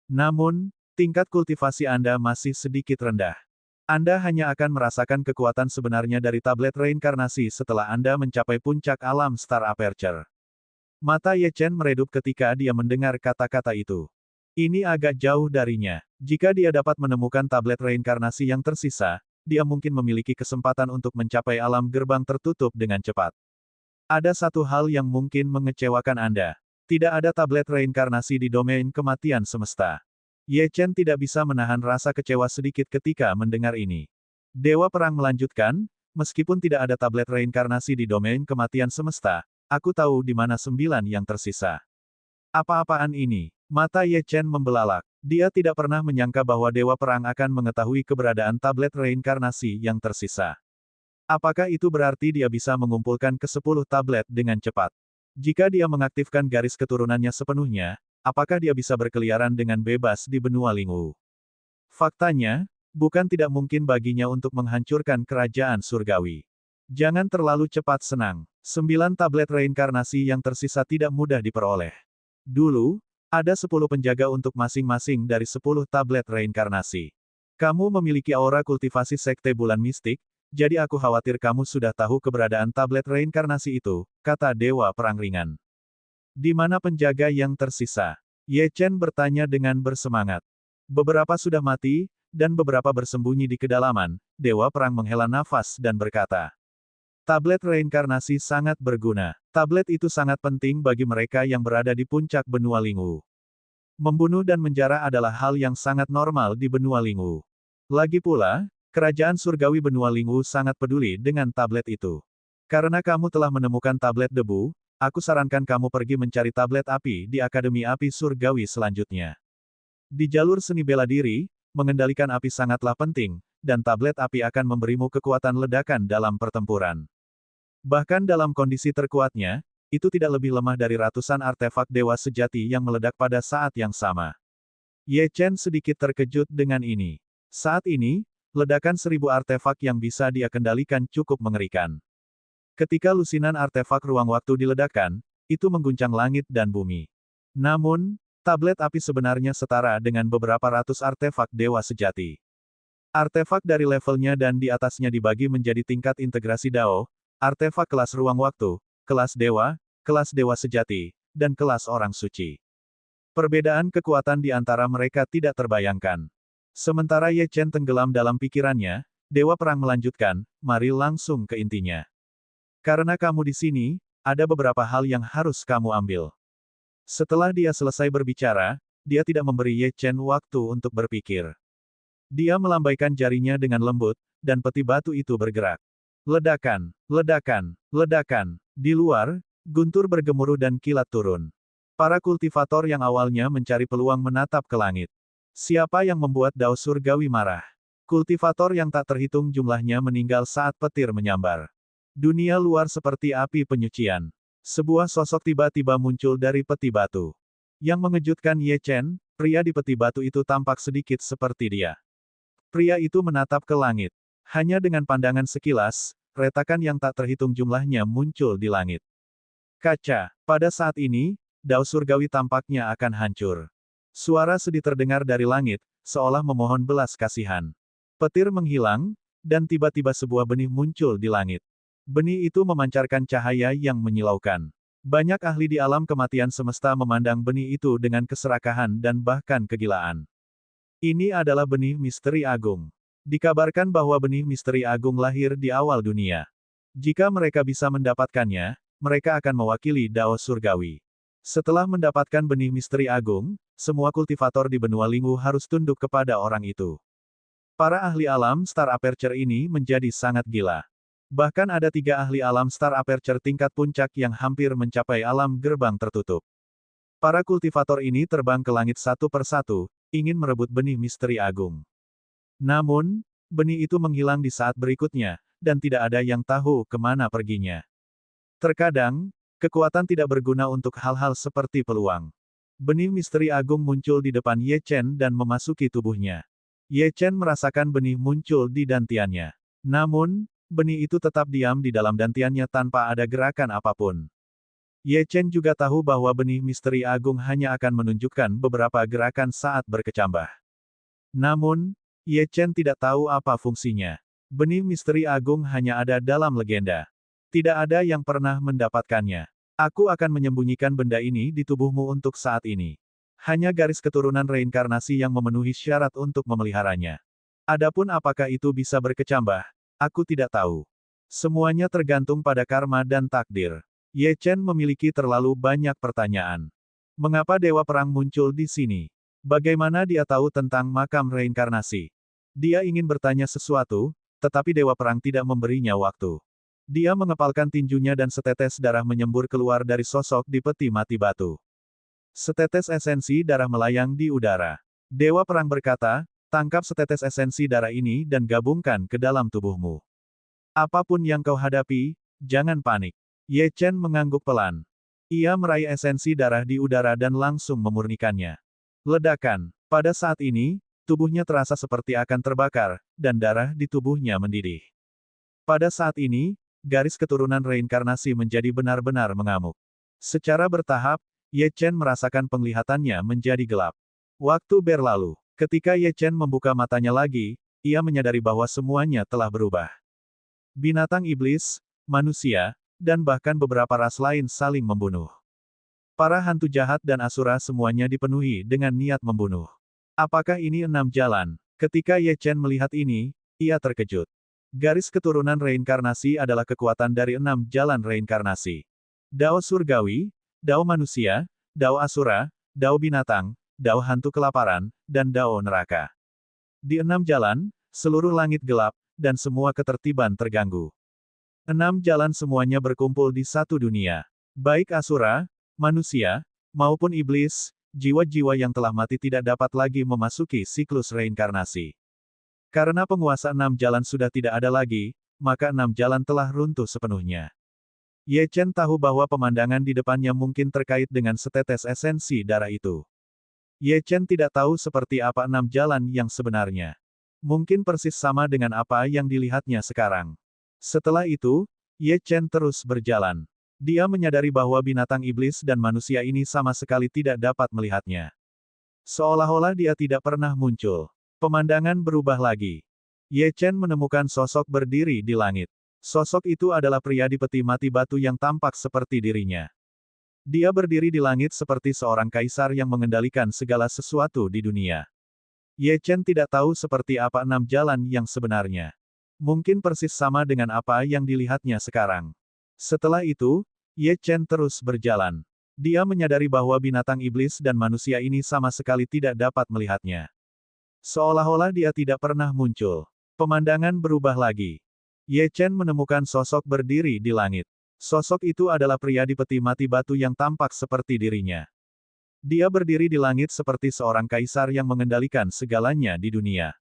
A: Namun, tingkat kultivasi Anda masih sedikit rendah. Anda hanya akan merasakan kekuatan sebenarnya dari tablet reinkarnasi setelah Anda mencapai puncak alam Star Aperture. Mata Ye Chen meredup ketika dia mendengar kata-kata itu. Ini agak jauh darinya. Jika dia dapat menemukan tablet reinkarnasi yang tersisa, dia mungkin memiliki kesempatan untuk mencapai alam gerbang tertutup dengan cepat. Ada satu hal yang mungkin mengecewakan Anda. Tidak ada tablet reinkarnasi di domain kematian semesta. Ye Chen tidak bisa menahan rasa kecewa sedikit ketika mendengar ini. Dewa Perang melanjutkan, meskipun tidak ada tablet reinkarnasi di domain kematian semesta, aku tahu di mana 9 yang tersisa. Apa-apaan ini? Mata Ye Chen membelalak. Dia tidak pernah menyangka bahwa Dewa Perang akan mengetahui keberadaan tablet reinkarnasi yang tersisa. Apakah itu berarti dia bisa mengumpulkan ke-10 tablet dengan cepat? Jika dia mengaktifkan garis keturunannya sepenuhnya, apakah dia bisa berkeliaran dengan bebas di benua Lingwu? Faktanya, bukan tidak mungkin baginya untuk menghancurkan kerajaan surgawi. Jangan terlalu cepat senang. 9 tablet reinkarnasi yang tersisa tidak mudah diperoleh. Dulu, ada 10 penjaga untuk masing-masing dari 10 tablet reinkarnasi. Kamu memiliki aura kultivasi sekte bulan mistik, jadi aku khawatir kamu sudah tahu keberadaan tablet reinkarnasi itu, kata Dewa Perang ringan. Di mana penjaga yang tersisa? Ye Chen bertanya dengan bersemangat. Beberapa sudah mati, dan beberapa bersembunyi di kedalaman. Dewa Perang menghela nafas dan berkata. Tablet reinkarnasi sangat berguna. Tablet itu sangat penting bagi mereka yang berada di puncak benua Lingwu. Membunuh dan menjara adalah hal yang sangat normal di benua Lingwu. Lagi pula, kerajaan surgawi benua Lingwu sangat peduli dengan tablet itu. Karena kamu telah menemukan tablet debu, aku sarankan kamu pergi mencari tablet api di Akademi Api Surgawi selanjutnya. Di jalur seni bela diri, mengendalikan api sangatlah penting, dan tablet api akan memberimu kekuatan ledakan dalam pertempuran. Bahkan dalam kondisi terkuatnya, itu tidak lebih lemah dari ratusan artefak dewa sejati yang meledak pada saat yang sama. Ye Chen sedikit terkejut dengan ini. Saat ini, ledakan 1000 artefak yang bisa dia kendalikan cukup mengerikan. Ketika lusinan artefak ruang waktu diledakkan, itu mengguncang langit dan bumi. Namun, tablet api sebenarnya setara dengan beberapa ratus artefak dewa sejati. Artefak dari levelnya dan di atasnya dibagi menjadi tingkat integrasi Dao, artefak kelas ruang waktu, kelas dewa sejati, dan kelas orang suci. Perbedaan kekuatan di antara mereka tidak terbayangkan. Sementara Ye Chen tenggelam dalam pikirannya, Dewa Perang melanjutkan, mari langsung ke intinya. Karena kamu di sini, ada beberapa hal yang harus kamu ambil. Setelah dia selesai berbicara, dia tidak memberi Ye Chen waktu untuk berpikir. Dia melambaikan jarinya dengan lembut, dan peti batu itu bergerak. Ledakan, ledakan, ledakan. Di luar, guntur bergemuruh dan kilat turun. Para kultivator yang awalnya mencari peluang menatap ke langit. Siapa yang membuat Dao Surgawi marah? Kultivator yang tak terhitung jumlahnya meninggal saat petir menyambar. Dunia luar seperti api penyucian. Sebuah sosok tiba-tiba muncul dari peti batu. Yang mengejutkan Ye Chen, pria di peti batu itu tampak sedikit seperti dia. Pria itu menatap ke langit. Hanya dengan pandangan sekilas, retakan yang tak terhitung jumlahnya muncul di langit. Kaca. Pada saat ini, dao surgawi tampaknya akan hancur. Suara sedih terdengar dari langit, seolah memohon belas kasihan. Petir menghilang, dan tiba-tiba sebuah benih muncul di langit. Benih itu memancarkan cahaya yang menyilaukan. Banyak ahli di alam kematian semesta memandang benih itu dengan keserakahan dan bahkan kegilaan. Ini adalah benih misteri agung. Dikabarkan bahwa benih misteri agung lahir di awal dunia. Jika mereka bisa mendapatkannya, mereka akan mewakili dao surgawi. Setelah mendapatkan benih misteri agung, semua kultivator di benua Linggu harus tunduk kepada orang itu. Para ahli alam Star Aperture ini menjadi sangat gila. Bahkan ada 3 ahli alam Star Aperture tingkat puncak yang hampir mencapai alam gerbang tertutup. Para kultivator ini terbang ke langit satu persatu, ingin merebut benih misteri agung. Namun, benih itu menghilang di saat berikutnya, dan tidak ada yang tahu kemana perginya. Terkadang, kekuatan tidak berguna untuk hal-hal seperti peluang. Benih misteri agung muncul di depan Ye Chen dan memasuki tubuhnya. Ye Chen merasakan benih muncul di dantiannya. Namun, benih itu tetap diam di dalam dantiannya tanpa ada gerakan apapun. Ye Chen juga tahu bahwa benih misteri agung hanya akan menunjukkan beberapa gerakan saat berkecambah. Namun, Ye Chen tidak tahu apa fungsinya. Benih misteri agung hanya ada dalam legenda. Tidak ada yang pernah mendapatkannya. Aku akan menyembunyikan benda ini di tubuhmu untuk saat ini. Hanya garis keturunan reinkarnasi yang memenuhi syarat untuk memeliharanya. Adapun apakah itu bisa berkecambah, aku tidak tahu. Semuanya tergantung pada karma dan takdir. Ye Chen memiliki terlalu banyak pertanyaan. Mengapa Dewa Perang muncul di sini? Bagaimana dia tahu tentang makam reinkarnasi? Dia ingin bertanya sesuatu, tetapi Dewa Perang tidak memberinya waktu. Dia mengepalkan tinjunya dan setetes darah menyembur keluar dari sosok di peti mati batu. Setetes esensi darah melayang di udara. Dewa Perang berkata, tangkap setetes esensi darah ini dan gabungkan ke dalam tubuhmu. Apapun yang kau hadapi, jangan panik. Ye Chen mengangguk pelan. Ia meraih esensi darah di udara dan langsung memurnikannya. Ledakan. Pada saat ini, tubuhnya terasa seperti akan terbakar, dan darah di tubuhnya mendidih. Pada saat ini, garis keturunan reinkarnasi menjadi benar-benar mengamuk. Secara bertahap, Ye Chen merasakan penglihatannya menjadi gelap. Waktu berlalu. Ketika Ye Chen membuka matanya lagi, ia menyadari bahwa semuanya telah berubah. Binatang iblis, manusia, dan bahkan beberapa ras lain saling membunuh. Para hantu jahat dan asura semuanya dipenuhi dengan niat membunuh. Apakah ini 6 jalan? Ketika Ye Chen melihat ini, ia terkejut. Garis keturunan reinkarnasi adalah kekuatan dari 6 jalan reinkarnasi. Dao surgawi, dao manusia, dao asura, dao binatang, dao hantu kelaparan, dan dao neraka. Di 6 jalan, seluruh langit gelap, dan semua ketertiban terganggu. 6 jalan semuanya berkumpul di satu dunia. Baik asura, manusia, maupun iblis, jiwa-jiwa yang telah mati tidak dapat lagi memasuki siklus reinkarnasi. Karena penguasa 6 jalan sudah tidak ada lagi, maka 6 jalan telah runtuh sepenuhnya. Ye Chen tahu bahwa pemandangan di depannya mungkin terkait dengan setetes esensi darah itu. Ye Chen tidak tahu seperti apa 6 jalan yang sebenarnya. Mungkin persis sama dengan apa yang dilihatnya sekarang. Setelah itu, Ye Chen terus berjalan. Dia menyadari bahwa binatang iblis dan manusia ini sama sekali tidak dapat melihatnya. Seolah-olah dia tidak pernah muncul. Pemandangan berubah lagi. Ye Chen menemukan sosok berdiri di langit. Sosok itu adalah pria di peti mati batu yang tampak seperti dirinya. Dia berdiri di langit seperti seorang kaisar yang mengendalikan segala sesuatu di dunia. Ye Chen tidak tahu seperti apa 6 jalan yang sebenarnya. Mungkin persis sama dengan apa yang dilihatnya sekarang. Setelah itu, Ye Chen terus berjalan. Dia menyadari bahwa binatang iblis dan manusia ini sama sekali tidak dapat melihatnya. Seolah-olah dia tidak pernah muncul. Pemandangan berubah lagi. Ye Chen menemukan sosok berdiri di langit. Sosok itu adalah pria di peti mati batu yang tampak seperti dirinya. Dia berdiri di langit seperti seorang kaisar yang mengendalikan segalanya di dunia.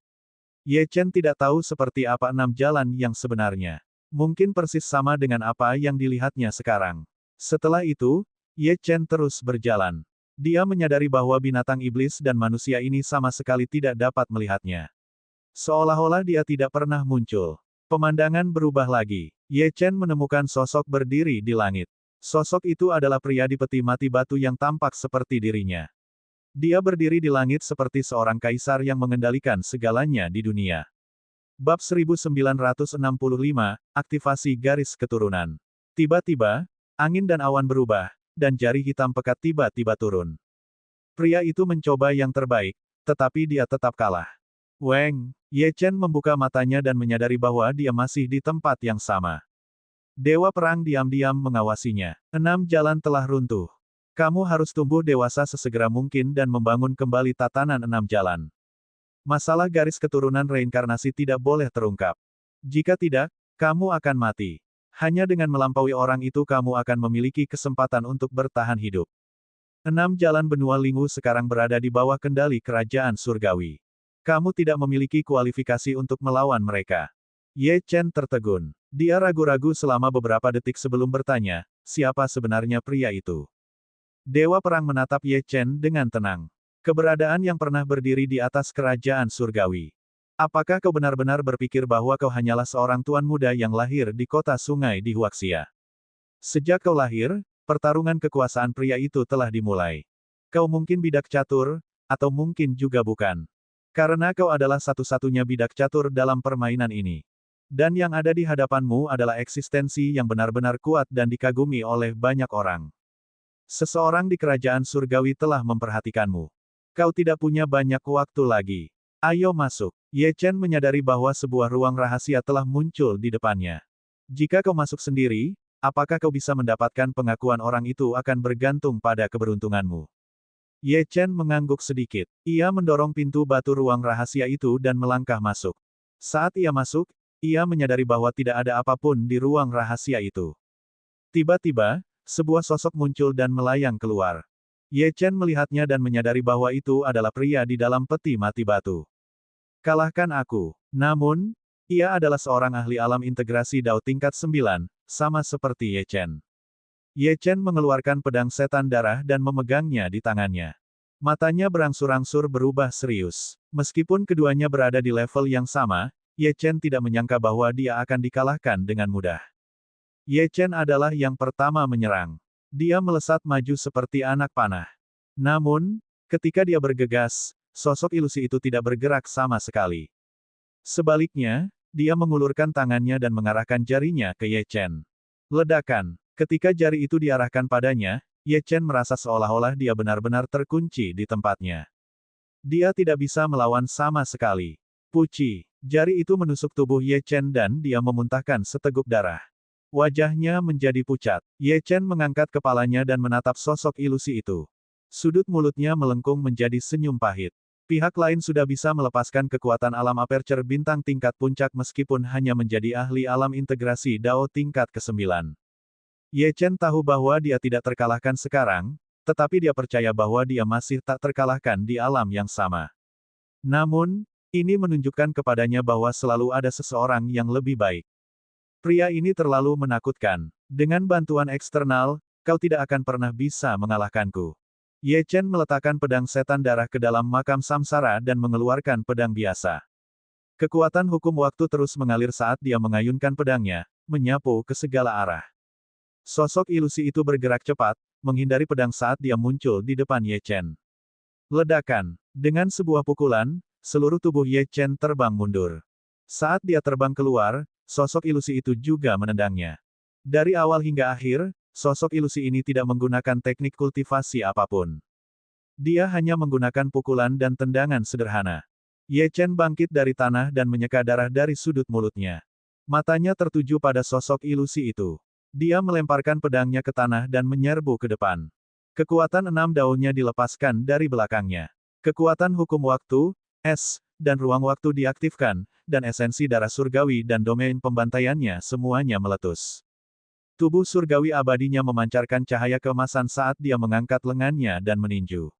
A: Ye Chen tidak tahu seperti apa 6 jalan yang sebenarnya. Mungkin persis sama dengan apa yang dilihatnya sekarang. Setelah itu, Ye Chen terus berjalan. Dia menyadari bahwa binatang iblis dan manusia ini sama sekali tidak dapat melihatnya. Seolah-olah dia tidak pernah muncul. Pemandangan berubah lagi. Ye Chen menemukan sosok berdiri di langit. Sosok itu adalah pria di peti mati batu yang tampak seperti dirinya. Dia berdiri di langit seperti seorang kaisar yang mengendalikan segalanya di dunia. Bab 1965, Aktivasi Garis Keturunan. Tiba-tiba, angin dan awan berubah, dan jari hitam pekat tiba-tiba turun. Pria itu mencoba yang terbaik, tetapi dia tetap kalah. Weng, Ye Chen membuka matanya dan menyadari bahwa dia masih di tempat yang sama. Dewa Perang diam-diam mengawasinya. 6 jalan telah runtuh. Kamu harus tumbuh dewasa sesegera mungkin dan membangun kembali tatanan 6 jalan. Masalah garis keturunan reinkarnasi tidak boleh terungkap. Jika tidak, kamu akan mati. Hanya dengan melampaui orang itu kamu akan memiliki kesempatan untuk bertahan hidup. 6 jalan benua Lingwu sekarang berada di bawah kendali kerajaan surgawi. Kamu tidak memiliki kualifikasi untuk melawan mereka. Ye Chen tertegun. Dia ragu-ragu selama beberapa detik sebelum bertanya, siapa sebenarnya pria itu? Dewa Perang menatap Ye Chen dengan tenang. Keberadaan yang pernah berdiri di atas kerajaan surgawi. Apakah kau benar-benar berpikir bahwa kau hanyalah seorang tuan muda yang lahir di kota sungai di Huaxia? Sejak kau lahir, pertarungan kekuasaan pria itu telah dimulai. Kau mungkin bidak catur, atau mungkin juga bukan. Karena kau adalah satu-satunya bidak catur dalam permainan ini. Dan yang ada di hadapanmu adalah eksistensi yang benar-benar kuat dan dikagumi oleh banyak orang. Seseorang di kerajaan surgawi telah memperhatikanmu. Kau tidak punya banyak waktu lagi. Ayo masuk. Ye Chen menyadari bahwa sebuah ruang rahasia telah muncul di depannya. Jika kau masuk sendiri, apakah kau bisa mendapatkan pengakuan orang itu akan bergantung pada keberuntunganmu. Ye Chen mengangguk sedikit. Ia mendorong pintu batu ruang rahasia itu dan melangkah masuk. Saat ia masuk, ia menyadari bahwa tidak ada apapun di ruang rahasia itu. Tiba-tiba, sebuah sosok muncul dan melayang keluar. Ye Chen melihatnya dan menyadari bahwa itu adalah pria di dalam peti mati batu. Kalahkan aku. Namun, ia adalah seorang ahli alam integrasi Dao tingkat 9, sama seperti Ye Chen. Ye Chen mengeluarkan pedang setan darah dan memegangnya di tangannya. Matanya berangsur-angsur berubah serius. Meskipun keduanya berada di level yang sama, Ye Chen tidak menyangka bahwa dia akan dikalahkan dengan mudah. Ye Chen adalah yang pertama menyerang. Dia melesat maju seperti anak panah. Namun, ketika dia bergegas, sosok ilusi itu tidak bergerak sama sekali. Sebaliknya, dia mengulurkan tangannya dan mengarahkan jarinya ke Ye Chen. Ledakan. Ketika jari itu diarahkan padanya, Ye Chen merasa seolah-olah dia benar-benar terkunci di tempatnya. Dia tidak bisa melawan sama sekali. Puci. Jari itu menusuk tubuh Ye Chen dan dia memuntahkan seteguk darah. Wajahnya menjadi pucat. Ye Chen mengangkat kepalanya dan menatap sosok ilusi itu. Sudut mulutnya melengkung menjadi senyum pahit. Pihak lain sudah bisa melepaskan kekuatan alam aperture bintang tingkat puncak meskipun hanya menjadi ahli alam integrasi Dao tingkat ke-9. Ye Chen tahu bahwa dia tidak terkalahkan sekarang, tetapi dia percaya bahwa dia masih tak terkalahkan di alam yang sama. Namun, ini menunjukkan kepadanya bahwa selalu ada seseorang yang lebih baik. Pria ini terlalu menakutkan. Dengan bantuan eksternal, kau tidak akan pernah bisa mengalahkanku. Ye Chen meletakkan pedang setan darah ke dalam makam samsara dan mengeluarkan pedang biasa. Kekuatan hukum waktu terus mengalir saat dia mengayunkan pedangnya, menyapu ke segala arah. Sosok ilusi itu bergerak cepat, menghindari pedang saat dia muncul di depan Ye Chen. Ledakan. Dengan sebuah pukulan, seluruh tubuh Ye Chen terbang mundur. Saat dia terbang keluar, sosok ilusi itu juga menendangnya. Dari awal hingga akhir, sosok ilusi ini tidak menggunakan teknik kultivasi apapun. Dia hanya menggunakan pukulan dan tendangan sederhana. Ye Chen bangkit dari tanah dan menyeka darah dari sudut mulutnya. Matanya tertuju pada sosok ilusi itu. Dia melemparkan pedangnya ke tanah dan menyerbu ke depan. Kekuatan 6 daunnya dilepaskan dari belakangnya. Kekuatan hukum waktu, S, dan ruang waktu diaktifkan, dan esensi darah surgawi dan domain pembantaiannya semuanya meletus. Tubuh surgawi abadinya memancarkan cahaya keemasan saat dia mengangkat lengannya dan meninju.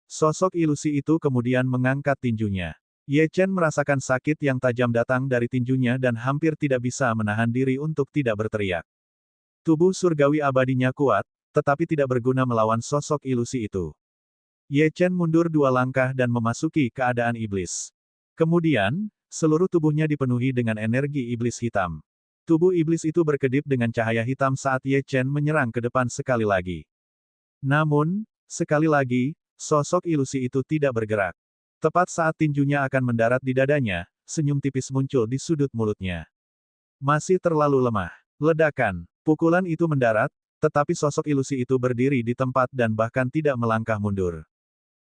A: Sosok ilusi itu kemudian mengangkat tinjunya. Ye Chen merasakan sakit yang tajam datang dari tinjunya dan hampir tidak bisa menahan diri untuk tidak berteriak. Tubuh surgawi abadinya kuat, tetapi tidak berguna melawan sosok ilusi itu. Ye Chen mundur 2 langkah dan memasuki keadaan iblis. Kemudian, seluruh tubuhnya dipenuhi dengan energi iblis hitam. Tubuh iblis itu berkedip dengan cahaya hitam saat Ye Chen menyerang ke depan sekali lagi. Namun, sekali lagi, sosok ilusi itu tidak bergerak. Tepat saat tinjunya akan mendarat di dadanya, senyum tipis muncul di sudut mulutnya. Masih terlalu lemah. Ledakan. Pukulan itu mendarat, tetapi sosok ilusi itu berdiri di tempat dan bahkan tidak melangkah mundur.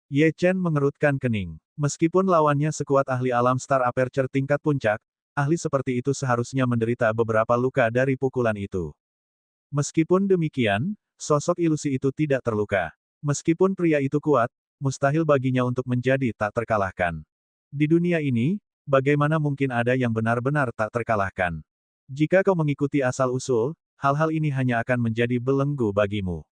A: Ye Chen mengerutkan kening. Meskipun lawannya sekuat ahli alam Star Aperture tingkat puncak, ahli seperti itu seharusnya menderita beberapa luka dari pukulan itu. Meskipun demikian, sosok ilusi itu tidak terluka. Meskipun pria itu kuat, mustahil baginya untuk menjadi tak terkalahkan. Di dunia ini, bagaimana mungkin ada yang benar-benar tak terkalahkan? Jika kau mengikuti asal-usul, hal-hal ini hanya akan menjadi belenggu bagimu.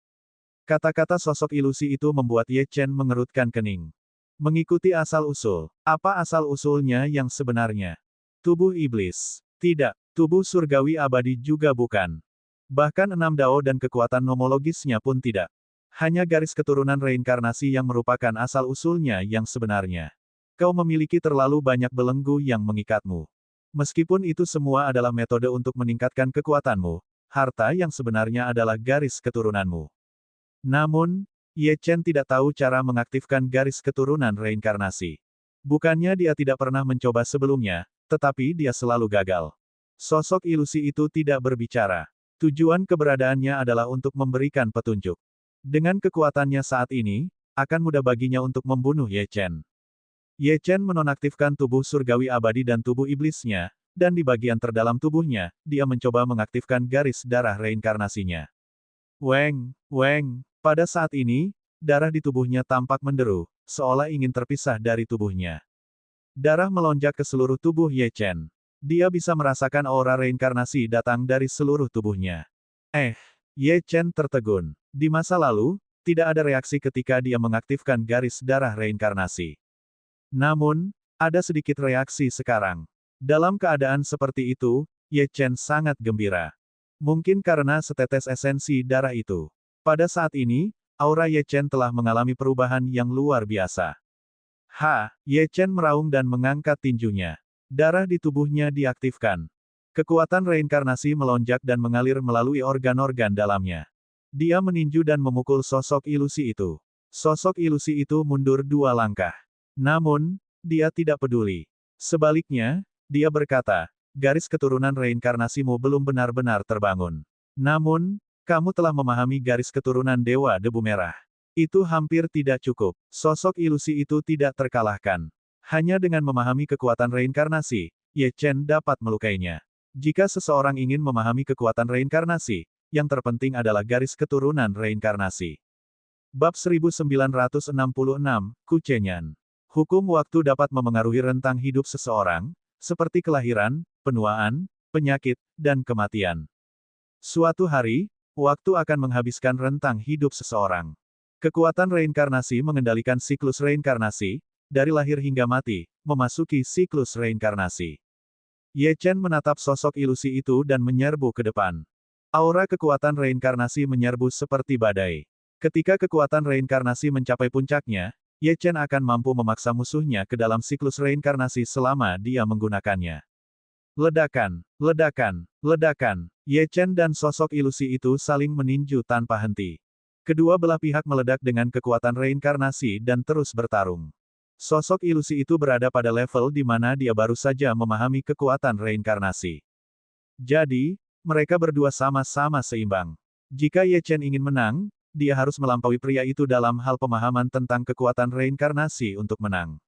A: Kata-kata sosok ilusi itu membuat Ye Chen mengerutkan kening. Mengikuti asal-usul. Apa asal-usulnya yang sebenarnya? Tubuh iblis. Tidak. Tubuh surgawi abadi juga bukan. Bahkan 6 dao dan kekuatan nomologisnya pun tidak. Hanya garis keturunan reinkarnasi yang merupakan asal-usulnya yang sebenarnya. Kau memiliki terlalu banyak belenggu yang mengikatmu. Meskipun itu semua adalah metode untuk meningkatkan kekuatanmu, harta yang sebenarnya adalah garis keturunanmu. Namun, Ye Chen tidak tahu cara mengaktifkan garis keturunan reinkarnasi. Bukannya dia tidak pernah mencoba sebelumnya, tetapi dia selalu gagal. Sosok ilusi itu tidak berbicara. Tujuan keberadaannya adalah untuk memberikan petunjuk. Dengan kekuatannya saat ini, akan mudah baginya untuk membunuh Ye Chen. Ye Chen menonaktifkan tubuh surgawi abadi dan tubuh iblisnya, dan di bagian terdalam tubuhnya, dia mencoba mengaktifkan garis darah reinkarnasinya. Weng, weng. Pada saat ini, darah di tubuhnya tampak menderu, seolah ingin terpisah dari tubuhnya. Darah melonjak ke seluruh tubuh Ye Chen. Dia bisa merasakan aura reinkarnasi datang dari seluruh tubuhnya. Ye Chen tertegun. Di masa lalu, tidak ada reaksi ketika dia mengaktifkan garis darah reinkarnasi. Namun, ada sedikit reaksi sekarang. Dalam keadaan seperti itu, Ye Chen sangat gembira. Mungkin karena setetes esensi darah itu. Pada saat ini, aura Ye Chen telah mengalami perubahan yang luar biasa. Ye Chen meraung dan mengangkat tinjunya. Darah di tubuhnya diaktifkan. Kekuatan reinkarnasi melonjak dan mengalir melalui organ-organ dalamnya. Dia meninju dan memukul sosok ilusi itu. Sosok ilusi itu mundur 2 langkah. Namun, dia tidak peduli. Sebaliknya, dia berkata, garis keturunan reinkarnasimu belum benar-benar terbangun. Namun, kamu telah memahami garis keturunan Dewa Debu Merah. Itu hampir tidak cukup. Sosok ilusi itu tidak terkalahkan. Hanya dengan memahami kekuatan reinkarnasi, Ye Chen dapat melukainya. Jika seseorang ingin memahami kekuatan reinkarnasi, yang terpenting adalah garis keturunan reinkarnasi. Bab 1966, Kucenyan. Hukum waktu dapat memengaruhi rentang hidup seseorang, seperti kelahiran, penuaan, penyakit, dan kematian. Suatu hari, waktu akan menghabiskan rentang hidup seseorang. Kekuatan reinkarnasi mengendalikan siklus reinkarnasi, dari lahir hingga mati, memasuki siklus reinkarnasi. Ye Chen menatap sosok ilusi itu dan menyerbu ke depan. Aura kekuatan reinkarnasi menyerbu seperti badai. Ketika kekuatan reinkarnasi mencapai puncaknya, Ye Chen akan mampu memaksa musuhnya ke dalam siklus reinkarnasi selama dia menggunakannya. Ledakan, ledakan, ledakan. Ye Chen dan sosok ilusi itu saling meninju tanpa henti. Kedua belah pihak meledak dengan kekuatan reinkarnasi dan terus bertarung. Sosok ilusi itu berada pada level di mana dia baru saja memahami kekuatan reinkarnasi. Jadi, mereka berdua sama-sama seimbang. Jika Ye Chen ingin menang, dia harus melampaui pria itu dalam hal pemahaman tentang kekuatan reinkarnasi untuk menang.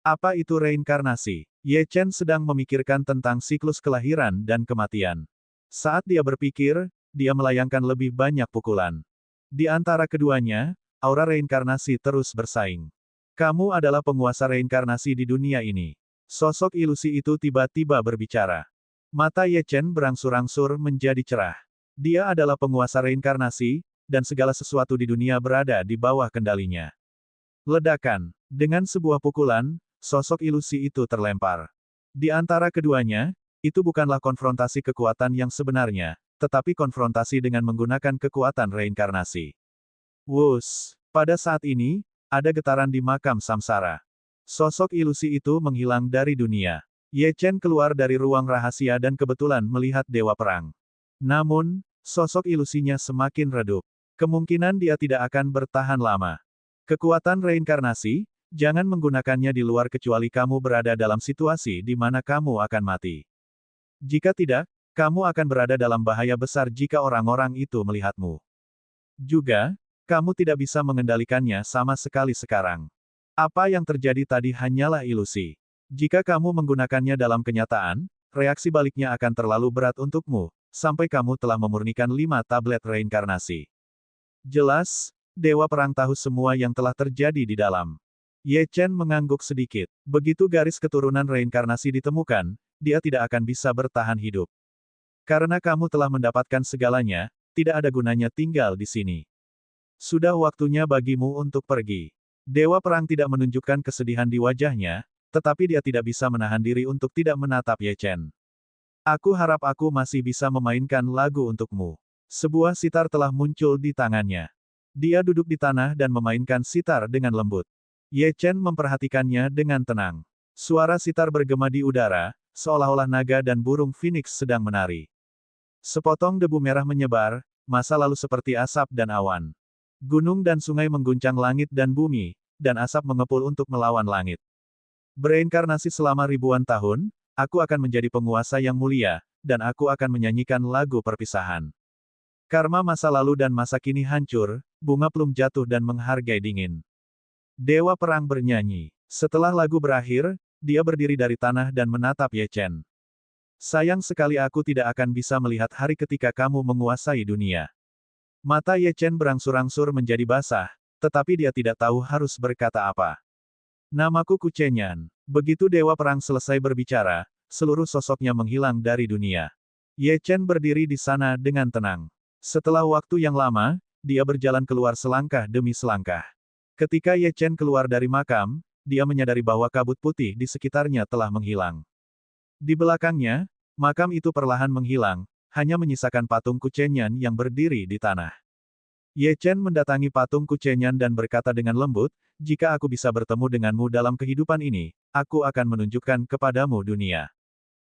A: Apa itu reinkarnasi? Ye Chen sedang memikirkan tentang siklus kelahiran dan kematian. Saat dia berpikir, dia melayangkan lebih banyak pukulan. Di antara keduanya, aura reinkarnasi terus bersaing. Kamu adalah penguasa reinkarnasi di dunia ini. Sosok ilusi itu tiba-tiba berbicara. Mata Ye Chen berangsur-angsur menjadi cerah. Dia adalah penguasa reinkarnasi, dan segala sesuatu di dunia berada di bawah kendalinya. Ledakan. Dengan sebuah pukulan, sosok ilusi itu terlempar. Di antara keduanya, itu bukanlah konfrontasi kekuatan yang sebenarnya, tetapi konfrontasi dengan menggunakan kekuatan reinkarnasi. Wus! Pada saat ini, ada getaran di makam samsara. Sosok ilusi itu menghilang dari dunia. Ye Chen keluar dari ruang rahasia dan kebetulan melihat Dewa Perang. Namun, sosok ilusinya semakin redup. Kemungkinan dia tidak akan bertahan lama. Kekuatan reinkarnasi, jangan menggunakannya di luar kecuali kamu berada dalam situasi di mana kamu akan mati. Jika tidak, kamu akan berada dalam bahaya besar jika orang-orang itu melihatmu. Juga, kamu tidak bisa mengendalikannya sama sekali sekarang. Apa yang terjadi tadi hanyalah ilusi. Jika kamu menggunakannya dalam kenyataan, reaksi baliknya akan terlalu berat untukmu, sampai kamu telah memurnikan 5 tablet reinkarnasi. Jelas, Dewa Perang tahu semua yang telah terjadi di dalam. Ye Chen mengangguk sedikit. Begitu garis keturunan reinkarnasi ditemukan, dia tidak akan bisa bertahan hidup. Karena kamu telah mendapatkan segalanya, tidak ada gunanya tinggal di sini. Sudah waktunya bagimu untuk pergi. Dewa Perang tidak menunjukkan kesedihan di wajahnya, tetapi dia tidak bisa menahan diri untuk tidak menatap Ye Chen. Aku harap aku masih bisa memainkan lagu untukmu. Sebuah sitar telah muncul di tangannya. Dia duduk di tanah dan memainkan sitar dengan lembut. Ye Chen memperhatikannya dengan tenang. Suara sitar bergema di udara, seolah-olah naga dan burung phoenix sedang menari. Sepotong debu merah menyebar, masa lalu seperti asap dan awan. Gunung dan sungai mengguncang langit dan bumi, dan asap mengepul untuk melawan langit. Bereinkarnasi selama ribuan tahun, aku akan menjadi penguasa yang mulia, dan aku akan menyanyikan lagu perpisahan. Karma masa lalu dan masa kini hancur, bunga plum jatuh dan menghargai dingin. Dewa Perang bernyanyi. Setelah lagu berakhir, dia berdiri dari tanah dan menatap Ye Chen. Sayang sekali aku tidak akan bisa melihat hari ketika kamu menguasai dunia. Mata Ye Chen berangsur-angsur menjadi basah, tetapi dia tidak tahu harus berkata apa. Namaku Kucenyan. Begitu Dewa Perang selesai berbicara, seluruh sosoknya menghilang dari dunia. Ye Chen berdiri di sana dengan tenang. Setelah waktu yang lama, dia berjalan keluar selangkah demi selangkah. Ketika Ye Chen keluar dari makam, dia menyadari bahwa kabut putih di sekitarnya telah menghilang. Di belakangnya, makam itu perlahan menghilang, hanya menyisakan patung Kucenyan yang berdiri di tanah. Ye Chen mendatangi patung Kucenyan dan berkata dengan lembut, jika aku bisa bertemu denganmu dalam kehidupan ini, aku akan menunjukkan kepadamu dunia.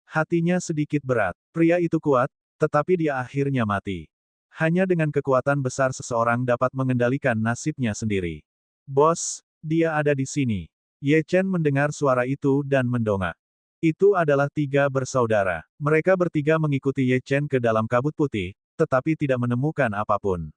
A: Hatinya sedikit berat. Pria itu kuat, tetapi dia akhirnya mati. Hanya dengan kekuatan besar seseorang dapat mengendalikan nasibnya sendiri. Bos, dia ada di sini. Ye Chen mendengar suara itu dan mendongak. Itu adalah 3 bersaudara. Mereka bertiga mengikuti Ye Chen ke dalam kabut putih, tetapi tidak menemukan apapun.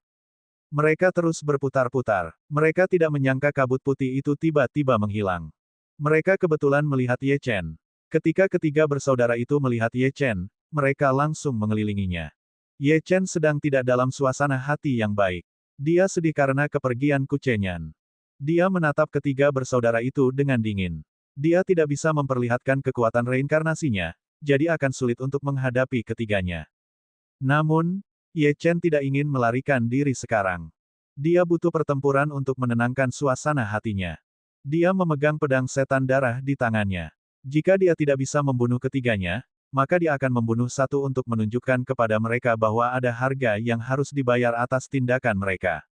A: Mereka terus berputar-putar. Mereka tidak menyangka kabut putih itu tiba-tiba menghilang. Mereka kebetulan melihat Ye Chen. Ketika ketiga bersaudara itu melihat Ye Chen, mereka langsung mengelilinginya. Ye Chen sedang tidak dalam suasana hati yang baik. Dia sedih karena kepergian Kucenyan. Dia menatap ketiga bersaudara itu dengan dingin. Dia tidak bisa memperlihatkan kekuatan reinkarnasinya, jadi akan sulit untuk menghadapi ketiganya. Namun, Ye Chen tidak ingin melarikan diri sekarang. Dia butuh pertempuran untuk menenangkan suasana hatinya. Dia memegang pedang setan darah di tangannya. Jika dia tidak bisa membunuh ketiganya, maka dia akan membunuh satu untuk menunjukkan kepada mereka bahwa ada harga yang harus dibayar atas tindakan mereka.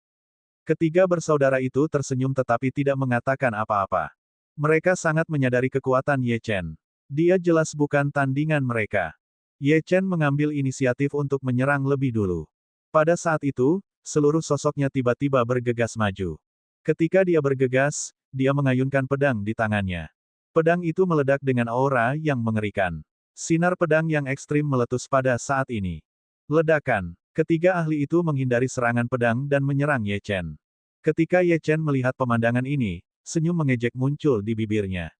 A: Ketiga bersaudara itu tersenyum tetapi tidak mengatakan apa-apa. Mereka sangat menyadari kekuatan Ye Chen. Dia jelas bukan tandingan mereka. Ye Chen mengambil inisiatif untuk menyerang lebih dulu. Pada saat itu, seluruh sosoknya tiba-tiba bergegas maju. Ketika dia bergegas, dia mengayunkan pedang di tangannya. Pedang itu meledak dengan aura yang mengerikan. Sinar pedang yang ekstrim meletus pada saat ini. Ledakan. Ketiga ahli itu menghindari serangan pedang dan menyerang Ye Chen. Ketika Ye Chen melihat pemandangan ini, senyum mengejek muncul di bibirnya.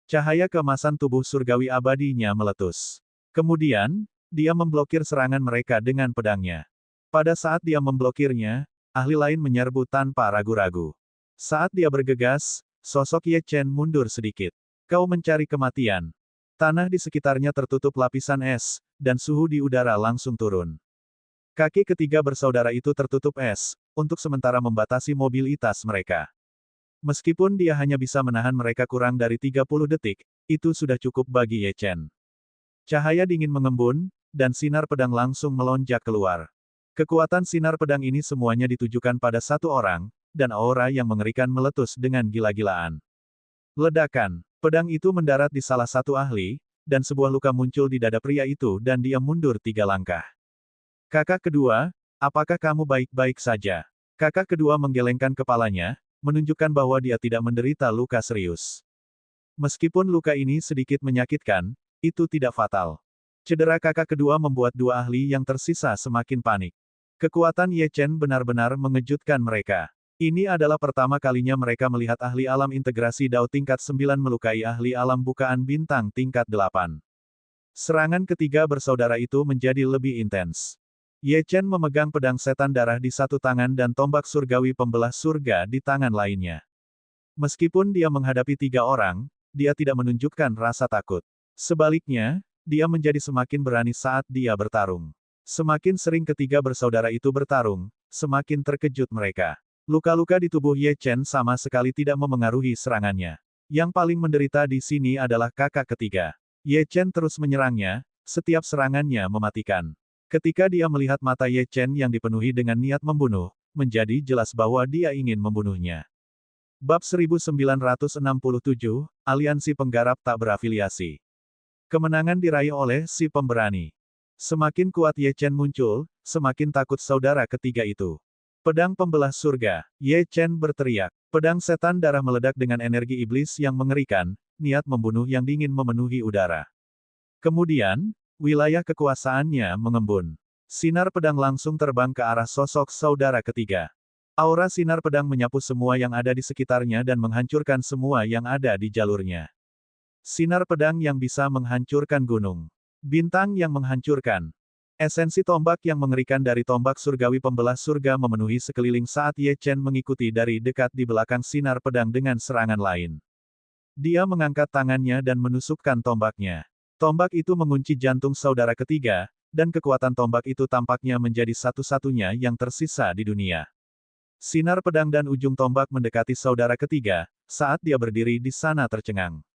A: Cahaya keemasan tubuh surgawi abadinya meletus. Kemudian, dia memblokir serangan mereka dengan pedangnya. Pada saat dia memblokirnya, ahli lain menyerbu tanpa ragu-ragu. Saat dia bergegas, sosok Ye Chen mundur sedikit. Kau mencari kematian. Tanah di sekitarnya tertutup lapisan es, dan suhu di udara langsung turun. Kaki ketiga bersaudara itu tertutup es, untuk sementara membatasi mobilitas mereka. Meskipun dia hanya bisa menahan mereka kurang dari 30 detik, itu sudah cukup bagi Ye Chen. Cahaya dingin mengembun, dan sinar pedang langsung melonjak keluar. Kekuatan sinar pedang ini semuanya ditujukan pada satu orang, dan aura yang mengerikan meletus dengan gila-gilaan. Ledakan. Pedang itu mendarat di salah satu ahli, dan sebuah luka muncul di dada pria itu dan dia mundur 3 langkah. Kakak kedua, apakah kamu baik-baik saja? Kakak kedua menggelengkan kepalanya, menunjukkan bahwa dia tidak menderita luka serius. Meskipun luka ini sedikit menyakitkan, itu tidak fatal. Cedera kakak kedua membuat dua ahli yang tersisa semakin panik. Kekuatan Ye Chen benar-benar mengejutkan mereka. Ini adalah pertama kalinya mereka melihat ahli alam integrasi Dao tingkat 9 melukai ahli alam bukaan bintang tingkat 8. Serangan ketiga bersaudara itu menjadi lebih intens. Ye Chen memegang pedang setan darah di satu tangan dan tombak surgawi pembelah surga di tangan lainnya. Meskipun dia menghadapi 3 orang, dia tidak menunjukkan rasa takut. Sebaliknya, dia menjadi semakin berani saat dia bertarung. Semakin sering ketiga bersaudara itu bertarung, semakin terkejut mereka. Luka-luka di tubuh Ye Chen sama sekali tidak memengaruhi serangannya. Yang paling menderita di sini adalah kakak ketiga. Ye Chen terus menyerangnya, setiap serangannya mematikan. Ketika dia melihat mata Ye Chen yang dipenuhi dengan niat membunuh, menjadi jelas bahwa dia ingin membunuhnya. Bab 1967, Aliansi Penggarap Tak Berafiliasi. Kemenangan diraih oleh si pemberani. Semakin kuat Ye Chen muncul, semakin takut saudara ketiga itu. Pedang pembelah surga, Ye Chen berteriak. Pedang setan darah meledak dengan energi iblis yang mengerikan, niat membunuh yang dingin memenuhi udara. Kemudian, wilayah kekuasaannya mengembun. Sinar pedang langsung terbang ke arah sosok saudara ketiga. Aura sinar pedang menyapu semua yang ada di sekitarnya dan menghancurkan semua yang ada di jalurnya. Sinar pedang yang bisa menghancurkan gunung. Bintang yang menghancurkan. Esensi tombak yang mengerikan dari tombak surgawi pembelah surga memenuhi sekeliling saat Ye Chen mengikuti dari dekat di belakang sinar pedang dengan serangan lain. Dia mengangkat tangannya dan menusukkan tombaknya. Tombak itu mengunci jantung saudara ketiga, dan kekuatan tombak itu tampaknya menjadi satu-satunya yang tersisa di dunia. Sinar pedang dan ujung tombak mendekati saudara ketiga, saat dia berdiri di sana tercengang.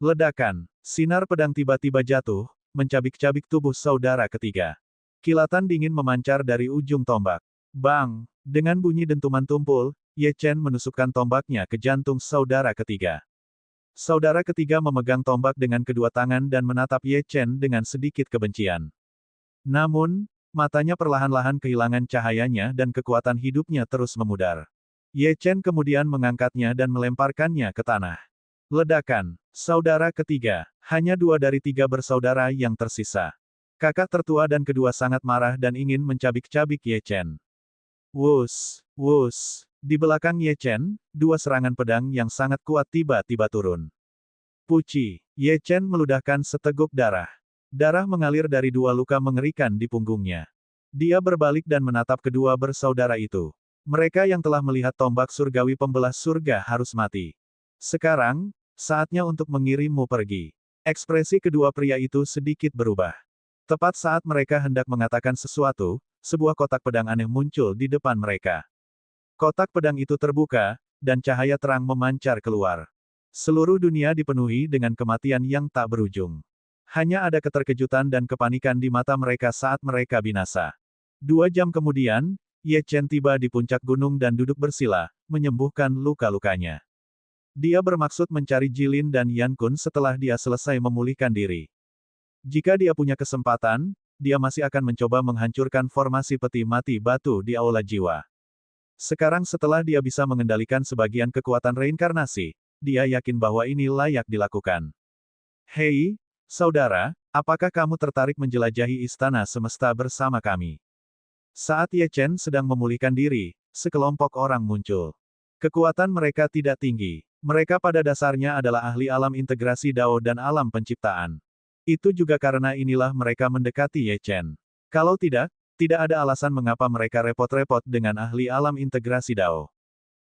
A: Ledakan, sinar pedang tiba-tiba jatuh, mencabik-cabik tubuh saudara ketiga. Kilatan dingin memancar dari ujung tombak. Bang! Dengan bunyi dentuman tumpul, Ye Chen menusukkan tombaknya ke jantung saudara ketiga. Saudara ketiga memegang tombak dengan kedua tangan dan menatap Ye Chen dengan sedikit kebencian. Namun, matanya perlahan-lahan kehilangan cahayanya dan kekuatan hidupnya terus memudar. Ye Chen kemudian mengangkatnya dan melemparkannya ke tanah. Ledakan, saudara ketiga, hanya 2 dari 3 bersaudara yang tersisa. Kakak tertua dan kedua sangat marah dan ingin mencabik-cabik Ye Chen. Wus, wus, di belakang Ye Chen, 2 serangan pedang yang sangat kuat tiba-tiba turun. Puci, Ye Chen meludahkan seteguk darah. Darah mengalir dari 2 luka mengerikan di punggungnya. Dia berbalik dan menatap kedua bersaudara itu. Mereka yang telah melihat tombak surgawi pembelah surga harus mati. Sekarang, saatnya untuk mengirimmu pergi. Ekspresi kedua pria itu sedikit berubah. Tepat saat mereka hendak mengatakan sesuatu, sebuah kotak pedang aneh muncul di depan mereka. Kotak pedang itu terbuka, dan cahaya terang memancar keluar. Seluruh dunia dipenuhi dengan kematian yang tak berujung. Hanya ada keterkejutan dan kepanikan di mata mereka saat mereka binasa. 2 jam kemudian, Ye Chen tiba di puncak gunung dan duduk bersila, menyembuhkan luka-lukanya. Dia bermaksud mencari Jilin dan Yan Kun setelah dia selesai memulihkan diri. Jika dia punya kesempatan, dia masih akan mencoba menghancurkan formasi peti mati batu di Aula Jiwa. Sekarang setelah dia bisa mengendalikan sebagian kekuatan reinkarnasi, dia yakin bahwa ini layak dilakukan. Hei, saudara, apakah kamu tertarik menjelajahi istana semesta bersama kami? Saat Ye Chen sedang memulihkan diri, sekelompok orang muncul. Kekuatan mereka tidak tinggi. Mereka pada dasarnya adalah ahli alam integrasi Dao dan alam penciptaan. Itu juga karena inilah mereka mendekati Ye Chen. Kalau tidak, tidak ada alasan mengapa mereka repot-repot dengan ahli alam integrasi Dao.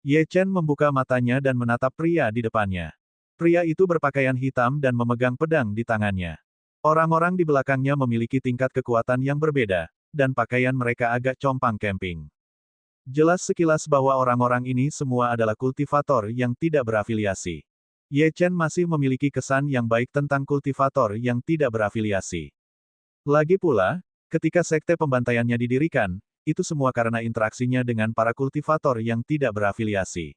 A: Ye Chen membuka matanya dan menatap pria di depannya. Pria itu berpakaian hitam dan memegang pedang di tangannya. Orang-orang di belakangnya memiliki tingkat kekuatan yang berbeda, dan pakaian mereka agak compang-camping. Jelas sekilas bahwa orang-orang ini semua adalah kultivator yang tidak berafiliasi. Ye Chen masih memiliki kesan yang baik tentang kultivator yang tidak berafiliasi. Lagi pula, ketika sekte pembantaiannya didirikan, itu semua karena interaksinya dengan para kultivator yang tidak berafiliasi.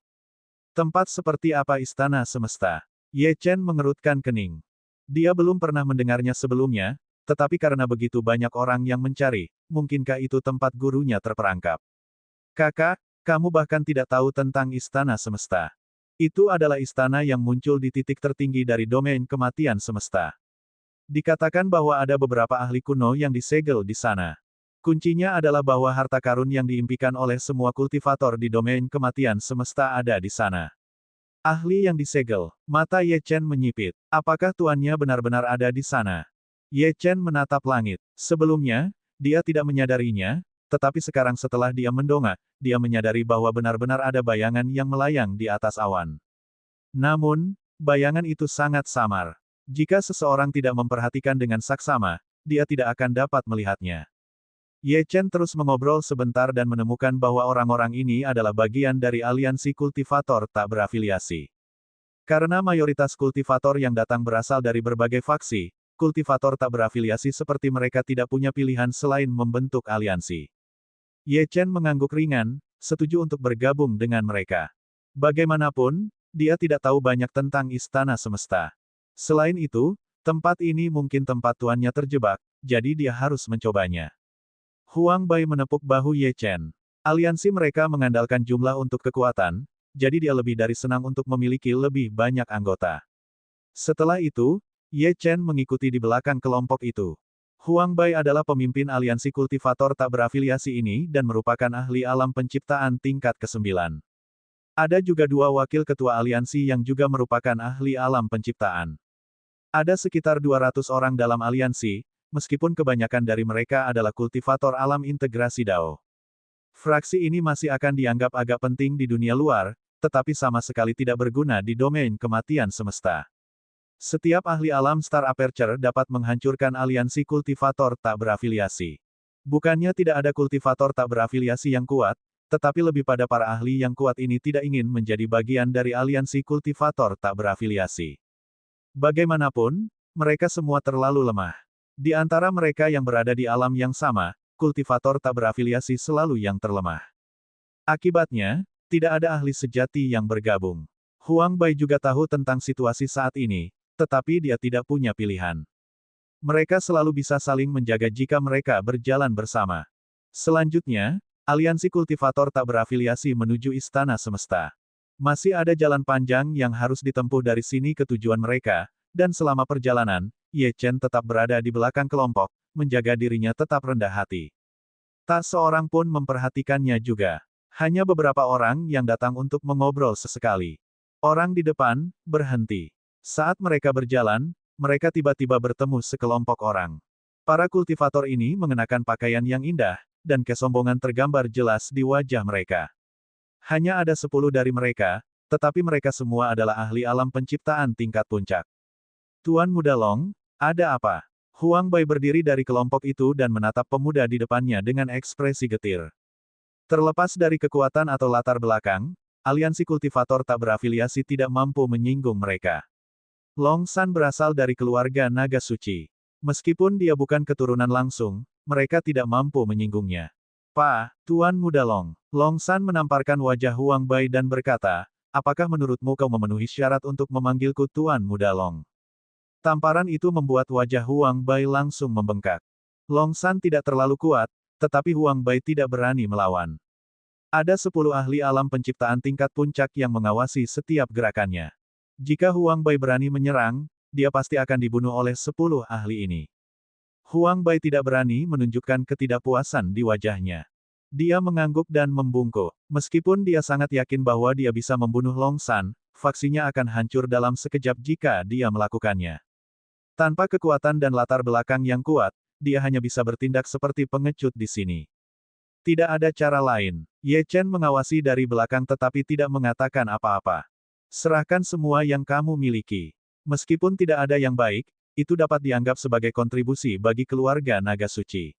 A: Tempat seperti apa istana semesta? Ye Chen mengerutkan kening. Dia belum pernah mendengarnya sebelumnya, tetapi karena begitu banyak orang yang mencari, mungkinkah itu tempat gurunya terperangkap? Kakak, kamu bahkan tidak tahu tentang Istana Semesta. Itu adalah istana yang muncul di titik tertinggi dari domain kematian semesta. Dikatakan bahwa ada beberapa ahli kuno yang disegel di sana. Kuncinya adalah bahwa harta karun yang diimpikan oleh semua kultivator di domain kematian semesta ada di sana. Ahli yang disegel. Mata Ye Chen menyipit. Apakah tuannya benar-benar ada di sana? Ye Chen menatap langit. Sebelumnya, dia tidak menyadarinya, tetapi sekarang setelah dia mendongak, dia menyadari bahwa benar-benar ada bayangan yang melayang di atas awan. Namun, bayangan itu sangat samar. Jika seseorang tidak memperhatikan dengan saksama, dia tidak akan dapat melihatnya. Ye Chen terus mengobrol sebentar dan menemukan bahwa orang-orang ini adalah bagian dari aliansi kultivator tak berafiliasi. Karena mayoritas kultivator yang datang berasal dari berbagai faksi, kultivator tak berafiliasi seperti mereka tidak punya pilihan selain membentuk aliansi. Ye Chen mengangguk ringan, setuju untuk bergabung dengan mereka. Bagaimanapun, dia tidak tahu banyak tentang Istana Semesta. Selain itu, tempat ini mungkin tempat tuannya terjebak, jadi dia harus mencobanya. Huang Bai menepuk bahu Ye Chen. Aliansi mereka mengandalkan jumlah untuk kekuatan, jadi dia lebih dari senang untuk memiliki lebih banyak anggota. Setelah itu, Ye Chen mengikuti di belakang kelompok itu. Huang Bai adalah pemimpin aliansi kultivator tak berafiliasi ini dan merupakan ahli alam penciptaan tingkat ke-9. Ada juga dua wakil ketua aliansi yang juga merupakan ahli alam penciptaan. Ada sekitar 200 orang dalam aliansi, meskipun kebanyakan dari mereka adalah kultivator alam integrasi Dao. Fraksi ini masih akan dianggap agak penting di dunia luar, tetapi sama sekali tidak berguna di domain kematian semesta. Setiap ahli alam Star Aperture dapat menghancurkan aliansi kultivator tak berafiliasi. Bukannya tidak ada kultivator tak berafiliasi yang kuat, tetapi lebih pada para ahli yang kuat ini tidak ingin menjadi bagian dari aliansi kultivator tak berafiliasi. Bagaimanapun, mereka semua terlalu lemah. Di antara mereka yang berada di alam yang sama, kultivator tak berafiliasi selalu yang terlemah. Akibatnya, tidak ada ahli sejati yang bergabung. Huang Bai juga tahu tentang situasi saat ini, tetapi dia tidak punya pilihan. Mereka selalu bisa saling menjaga jika mereka berjalan bersama. Selanjutnya, aliansi kultivator tak berafiliasi menuju Istana Semesta. Masih ada jalan panjang yang harus ditempuh dari sini ke tujuan mereka, dan selama perjalanan, Ye Chen tetap berada di belakang kelompok, menjaga dirinya tetap rendah hati. Tak seorang pun memperhatikannya juga. Hanya beberapa orang yang datang untuk mengobrol sesekali. Orang di depan berhenti. Saat mereka berjalan, mereka tiba-tiba bertemu sekelompok orang. Para kultivator ini mengenakan pakaian yang indah, dan kesombongan tergambar jelas di wajah mereka. Hanya ada 10 dari mereka, tetapi mereka semua adalah ahli alam penciptaan tingkat puncak. Tuan Muda Long, ada apa? Huang Bai berdiri dari kelompok itu dan menatap pemuda di depannya dengan ekspresi getir. Terlepas dari kekuatan atau latar belakang, aliansi kultivator tak berafiliasi tidak mampu menyinggung mereka. Long San berasal dari keluarga naga suci. Meskipun dia bukan keturunan langsung, mereka tidak mampu menyinggungnya. Tuan Muda Long. Long San menamparkan wajah Huang Bai dan berkata, apakah menurutmu kau memenuhi syarat untuk memanggilku Tuan Muda Long? Tamparan itu membuat wajah Huang Bai langsung membengkak. Long San tidak terlalu kuat, tetapi Huang Bai tidak berani melawan. Ada 10 ahli alam penciptaan tingkat puncak yang mengawasi setiap gerakannya. Jika Huang Bai berani menyerang, dia pasti akan dibunuh oleh 10 ahli ini. Huang Bai tidak berani menunjukkan ketidakpuasan di wajahnya. Dia mengangguk dan membungkuk. Meskipun dia sangat yakin bahwa dia bisa membunuh Long San, faksinya akan hancur dalam sekejap jika dia melakukannya. Tanpa kekuatan dan latar belakang yang kuat, dia hanya bisa bertindak seperti pengecut di sini. Tidak ada cara lain. Ye Chen mengawasi dari belakang tetapi tidak mengatakan apa-apa. Serahkan semua yang kamu miliki. Meskipun tidak ada yang baik, itu dapat dianggap sebagai kontribusi bagi keluarga naga suci.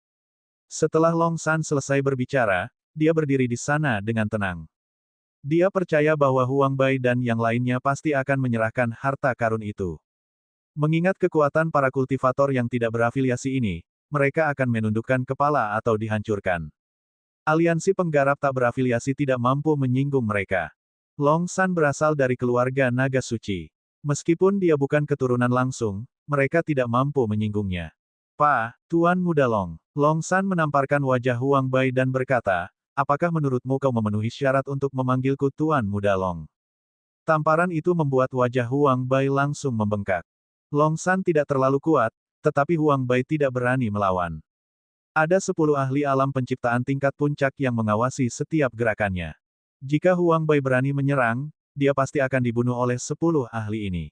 A: Setelah Long San selesai berbicara, dia berdiri di sana dengan tenang. Dia percaya bahwa Huang Bai dan yang lainnya pasti akan menyerahkan harta karun itu. Mengingat kekuatan para kultivator yang tidak berafiliasi ini, mereka akan menundukkan kepala atau dihancurkan. Aliansi penggarap tak berafiliasi tidak mampu menyinggung mereka. Long San berasal dari keluarga naga suci. Meskipun dia bukan keturunan langsung, mereka tidak mampu menyinggungnya. "Pak, Tuan Muda Long." Long San menamparkan wajah Huang Bai dan berkata, "Apakah menurutmu kau memenuhi syarat untuk memanggilku Tuan Muda Long?" Tamparan itu membuat wajah Huang Bai langsung membengkak. Long San tidak terlalu kuat, tetapi Huang Bai tidak berani melawan. Ada 10 ahli alam penciptaan tingkat puncak yang mengawasi setiap gerakannya. Jika Huang Bai berani menyerang, dia pasti akan dibunuh oleh 10 ahli ini.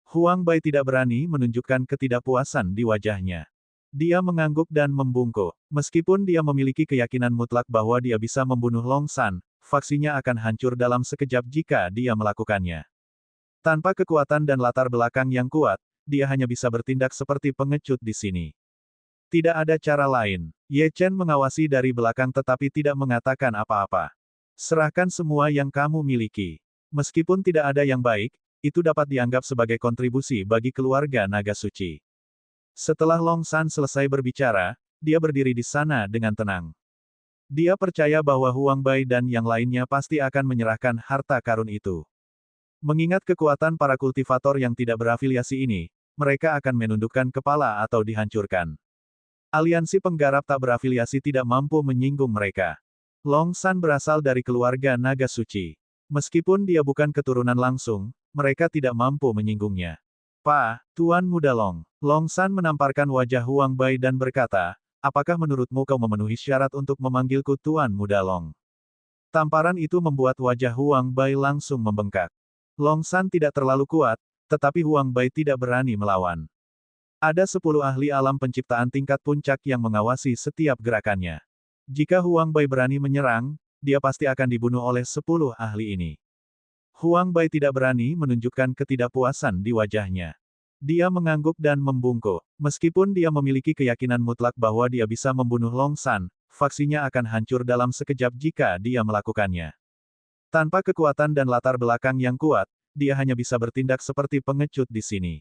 A: Huang Bai tidak berani menunjukkan ketidakpuasan di wajahnya. Dia mengangguk dan membungkuk. Meskipun dia memiliki keyakinan mutlak bahwa dia bisa membunuh Long San, faksinya akan hancur dalam sekejap jika dia melakukannya. Tanpa kekuatan dan latar belakang yang kuat, dia hanya bisa bertindak seperti pengecut di sini. Tidak ada cara lain. Ye Chen mengawasi dari belakang tetapi tidak mengatakan apa-apa. "Serahkan semua yang kamu miliki. Meskipun tidak ada yang baik, itu dapat dianggap sebagai kontribusi bagi keluarga naga suci." Setelah Long San selesai berbicara, dia berdiri di sana dengan tenang. Dia percaya bahwa Huang Bai dan yang lainnya pasti akan menyerahkan harta karun itu. Mengingat kekuatan para kultivator yang tidak berafiliasi ini, mereka akan menundukkan kepala atau dihancurkan. Aliansi penggarap tak berafiliasi tidak mampu menyinggung mereka. Long San berasal dari keluarga naga suci. Meskipun dia bukan keturunan langsung, mereka tidak mampu menyinggungnya. "Pak, Tuan Muda Long." Long San menamparkan wajah Huang Bai dan berkata, "Apakah menurutmu kau memenuhi syarat untuk memanggilku Tuan Muda Long?" Tamparan itu membuat wajah Huang Bai langsung membengkak. Long San tidak terlalu kuat, tetapi Huang Bai tidak berani melawan. Ada 10 ahli alam penciptaan tingkat puncak yang mengawasi setiap gerakannya. Jika Huang Bai berani menyerang, dia pasti akan dibunuh oleh 10 ahli ini. Huang Bai tidak berani menunjukkan ketidakpuasan di wajahnya. Dia mengangguk dan membungkuk. Meskipun dia memiliki keyakinan mutlak bahwa dia bisa membunuh Long San, faksinya akan hancur dalam sekejap jika dia melakukannya. Tanpa kekuatan dan latar belakang yang kuat, dia hanya bisa bertindak seperti pengecut di sini.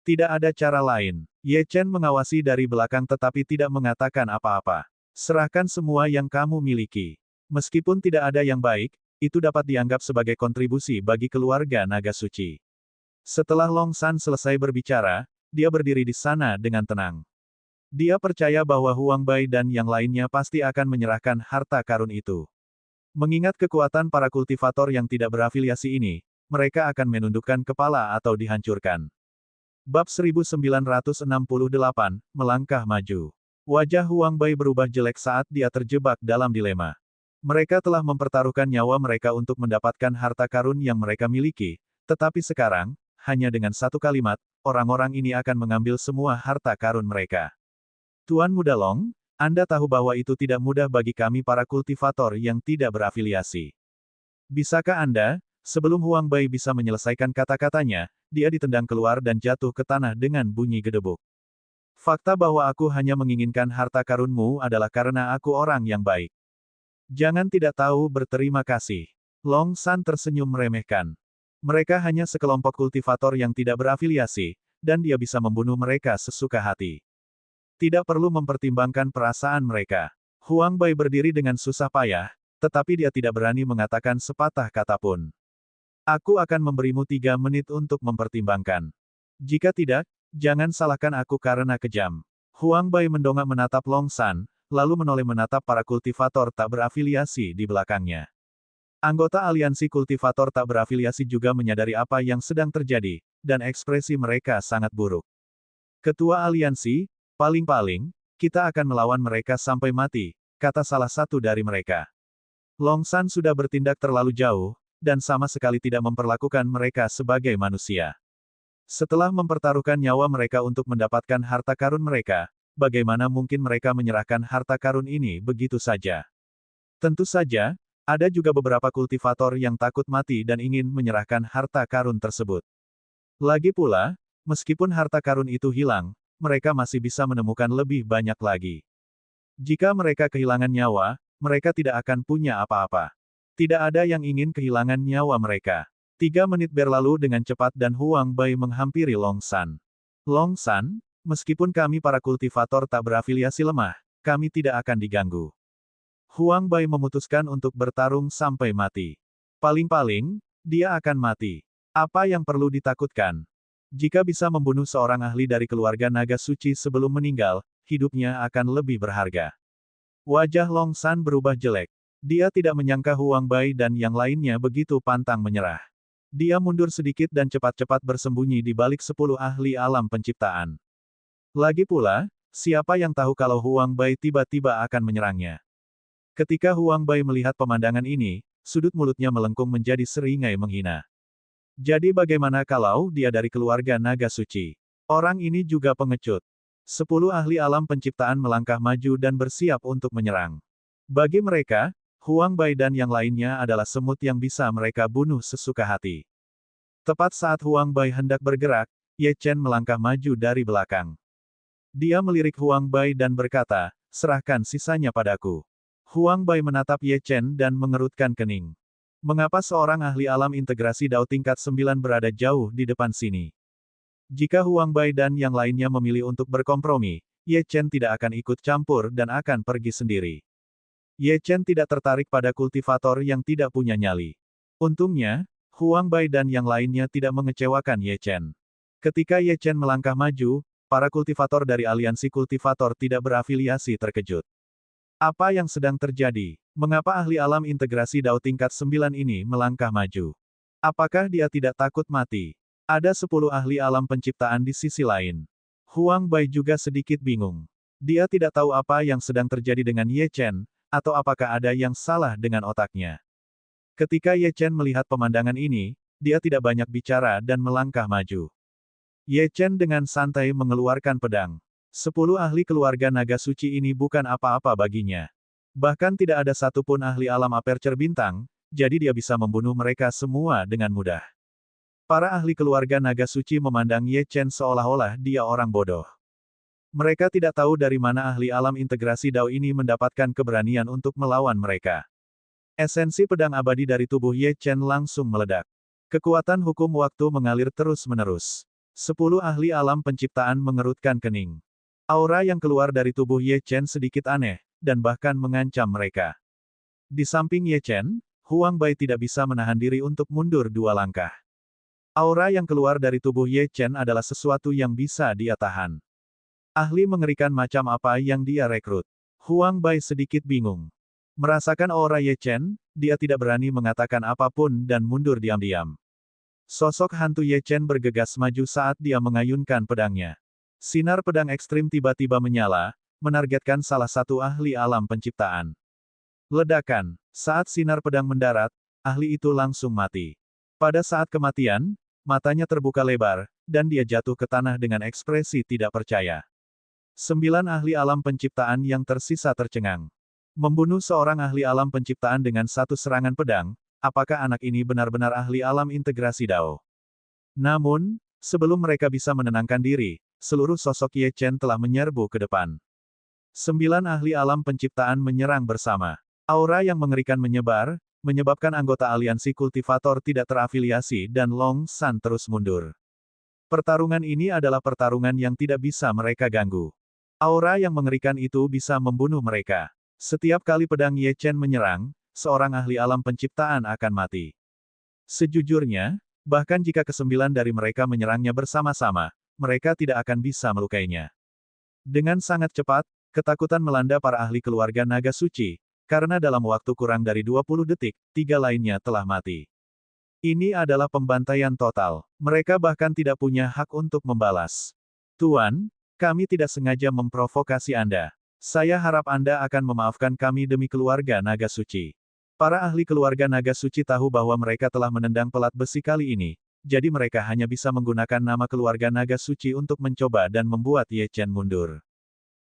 A: Tidak ada cara lain. Ye Chen mengawasi dari belakang tetapi tidak mengatakan apa-apa. "Serahkan semua yang kamu miliki. Meskipun tidak ada yang baik, itu dapat dianggap sebagai kontribusi bagi keluarga naga suci." Setelah Long San selesai berbicara, dia berdiri di sana dengan tenang. Dia percaya bahwa Huang Bai dan yang lainnya pasti akan menyerahkan harta karun itu. Mengingat kekuatan para kultivator yang tidak berafiliasi ini, mereka akan menundukkan kepala atau dihancurkan. Bab 1968, Melangkah Maju. Wajah Huang Bai berubah jelek saat dia terjebak dalam dilema. Mereka telah mempertaruhkan nyawa mereka untuk mendapatkan harta karun yang mereka miliki, tetapi sekarang, hanya dengan satu kalimat, orang-orang ini akan mengambil semua harta karun mereka. "Tuan Muda Long, Anda tahu bahwa itu tidak mudah bagi kami para kultivator yang tidak berafiliasi. Bisakah Anda?" Sebelum Huang Bai bisa menyelesaikan kata-katanya, dia ditendang keluar dan jatuh ke tanah dengan bunyi gedebuk. "Fakta bahwa aku hanya menginginkan harta karunmu adalah karena aku orang yang baik. Jangan tidak tahu berterima kasih." Long San tersenyum meremehkan. Mereka hanya sekelompok kultivator yang tidak berafiliasi, dan dia bisa membunuh mereka sesuka hati. Tidak perlu mempertimbangkan perasaan mereka. Huang Bai berdiri dengan susah payah, tetapi dia tidak berani mengatakan sepatah kata pun. "Aku akan memberimu 3 menit untuk mempertimbangkan. Jika tidak, jangan salahkan aku karena kejam." Huang Bai mendongak menatap Long San, lalu menoleh menatap para kultivator tak berafiliasi di belakangnya. Anggota aliansi kultivator tak berafiliasi juga menyadari apa yang sedang terjadi, dan ekspresi mereka sangat buruk. "Ketua aliansi, paling-paling, kita akan melawan mereka sampai mati," kata salah satu dari mereka. Long San sudah bertindak terlalu jauh, dan sama sekali tidak memperlakukan mereka sebagai manusia. Setelah mempertaruhkan nyawa mereka untuk mendapatkan harta karun mereka, bagaimana mungkin mereka menyerahkan harta karun ini begitu saja? Tentu saja, ada juga beberapa kultivator yang takut mati dan ingin menyerahkan harta karun tersebut. Lagi pula, meskipun harta karun itu hilang, mereka masih bisa menemukan lebih banyak lagi. Jika mereka kehilangan nyawa, mereka tidak akan punya apa-apa. Tidak ada yang ingin kehilangan nyawa mereka. 3 menit berlalu dengan cepat dan Huang Bai menghampiri Long San. "Long San, meskipun kami para kultivator tak berafiliasi lemah, kami tidak akan diganggu." Huang Bai memutuskan untuk bertarung sampai mati. Paling-paling, dia akan mati. Apa yang perlu ditakutkan? Jika bisa membunuh seorang ahli dari keluarga naga suci sebelum meninggal, hidupnya akan lebih berharga. Wajah Long San berubah jelek. Dia tidak menyangka Huang Bai dan yang lainnya begitu pantang menyerah. Dia mundur sedikit dan cepat-cepat bersembunyi di balik 10 ahli alam penciptaan. Lagi pula, siapa yang tahu kalau Huang Bai tiba-tiba akan menyerangnya. Ketika Huang Bai melihat pemandangan ini, sudut mulutnya melengkung menjadi seringai menghina. Jadi bagaimana kalau dia dari keluarga naga suci? Orang ini juga pengecut. 10 ahli alam penciptaan melangkah maju dan bersiap untuk menyerang. Bagi mereka, Huang Bai dan yang lainnya adalah semut yang bisa mereka bunuh sesuka hati. Tepat saat Huang Bai hendak bergerak, Ye Chen melangkah maju dari belakang. Dia melirik Huang Bai dan berkata, "Serahkan sisanya padaku." Huang Bai menatap Ye Chen dan mengerutkan kening. Mengapa seorang ahli alam integrasi Dao tingkat 9 berada jauh di depan sini? Jika Huang Bai dan yang lainnya memilih untuk berkompromi, Ye Chen tidak akan ikut campur dan akan pergi sendiri. Ye Chen tidak tertarik pada kultivator yang tidak punya nyali. Untungnya, Huang Bai dan yang lainnya tidak mengecewakan Ye Chen. Ketika Ye Chen melangkah maju, para kultivator dari aliansi kultivator tidak berafiliasi terkejut. Apa yang sedang terjadi? Mengapa ahli alam integrasi Dao tingkat 9 ini melangkah maju? Apakah dia tidak takut mati? Ada 10 ahli alam penciptaan di sisi lain. Huang Bai juga sedikit bingung. Dia tidak tahu apa yang sedang terjadi dengan Ye Chen, atau apakah ada yang salah dengan otaknya. Ketika Ye Chen melihat pemandangan ini, dia tidak banyak bicara dan melangkah maju. Ye Chen dengan santai mengeluarkan pedang. 10 ahli keluarga naga suci ini bukan apa-apa baginya. Bahkan tidak ada satupun ahli alam aperture bintang, jadi dia bisa membunuh mereka semua dengan mudah. Para ahli keluarga naga suci memandang Ye Chen seolah-olah dia orang bodoh. Mereka tidak tahu dari mana ahli alam integrasi Dao ini mendapatkan keberanian untuk melawan mereka. Esensi pedang abadi dari tubuh Ye Chen langsung meledak. Kekuatan hukum waktu mengalir terus-menerus. 10 ahli alam penciptaan mengerutkan kening. Aura yang keluar dari tubuh Ye Chen sedikit aneh, dan bahkan mengancam mereka. Di samping Ye Chen, Huang Bai tidak bisa menahan diri untuk mundur 2 langkah. Aura yang keluar dari tubuh Ye Chen adalah sesuatu yang bisa dia tahan. Ahli mengerikan macam apa yang dia rekrut. Huang Bai sedikit bingung. Merasakan aura Ye Chen, dia tidak berani mengatakan apapun dan mundur diam-diam. Sosok hantu Ye Chen bergegas maju saat dia mengayunkan pedangnya. Sinar pedang ekstrim tiba-tiba menyala, menargetkan salah satu ahli alam penciptaan. Ledakan. Saat sinar pedang mendarat, ahli itu langsung mati. Pada saat kematian, matanya terbuka lebar, dan dia jatuh ke tanah dengan ekspresi tidak percaya. 9 ahli alam penciptaan yang tersisa tercengang. Membunuh seorang ahli alam penciptaan dengan satu serangan pedang, apakah anak ini benar-benar ahli alam integrasi Dao? Namun, sebelum mereka bisa menenangkan diri, seluruh sosok Ye Chen telah menyerbu ke depan. 9 ahli alam penciptaan menyerang bersama. Aura yang mengerikan menyebar, menyebabkan anggota aliansi kultivator tidak terafiliasi dan Long San terus mundur. Pertarungan ini adalah pertarungan yang tidak bisa mereka ganggu. Aura yang mengerikan itu bisa membunuh mereka. Setiap kali pedang Ye Chen menyerang, seorang ahli alam penciptaan akan mati. Sejujurnya, bahkan jika ke-9 dari mereka menyerangnya bersama-sama, mereka tidak akan bisa melukainya. Dengan sangat cepat, ketakutan melanda para ahli keluarga naga suci, karena dalam waktu kurang dari 20 detik, 3 lainnya telah mati. Ini adalah pembantaian total. Mereka bahkan tidak punya hak untuk membalas. Tuan, kami tidak sengaja memprovokasi Anda. Saya harap Anda akan memaafkan kami demi keluarga naga suci. Para ahli keluarga naga suci tahu bahwa mereka telah menendang pelat besi kali ini, jadi mereka hanya bisa menggunakan nama keluarga naga suci untuk mencoba dan membuat Ye Chen mundur.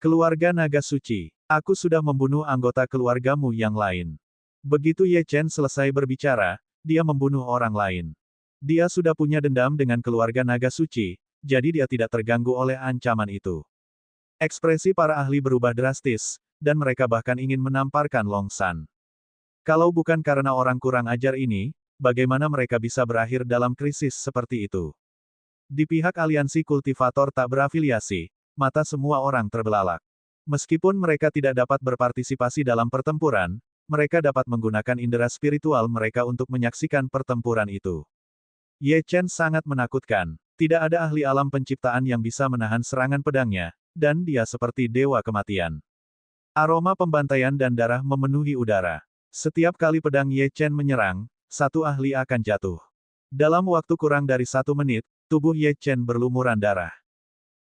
A: Keluarga naga suci, aku sudah membunuh anggota keluargamu yang lain. Begitu Ye Chen selesai berbicara, dia membunuh orang lain. Dia sudah punya dendam dengan keluarga naga suci, jadi dia tidak terganggu oleh ancaman itu. Ekspresi para ahli berubah drastis, dan mereka bahkan ingin menamparkan Long San. Kalau bukan karena orang kurang ajar ini, bagaimana mereka bisa berakhir dalam krisis seperti itu? Di pihak aliansi kultivator tak berafiliasi, mata semua orang terbelalak. Meskipun mereka tidak dapat berpartisipasi dalam pertempuran, mereka dapat menggunakan indera spiritual mereka untuk menyaksikan pertempuran itu. Ye Chen sangat menakutkan. Tidak ada ahli alam penciptaan yang bisa menahan serangan pedangnya, dan dia seperti dewa kematian. Aroma pembantaian dan darah memenuhi udara. Setiap kali pedang Ye Chen menyerang, satu ahli akan jatuh. Dalam waktu kurang dari 1 menit, tubuh Ye Chen berlumuran darah.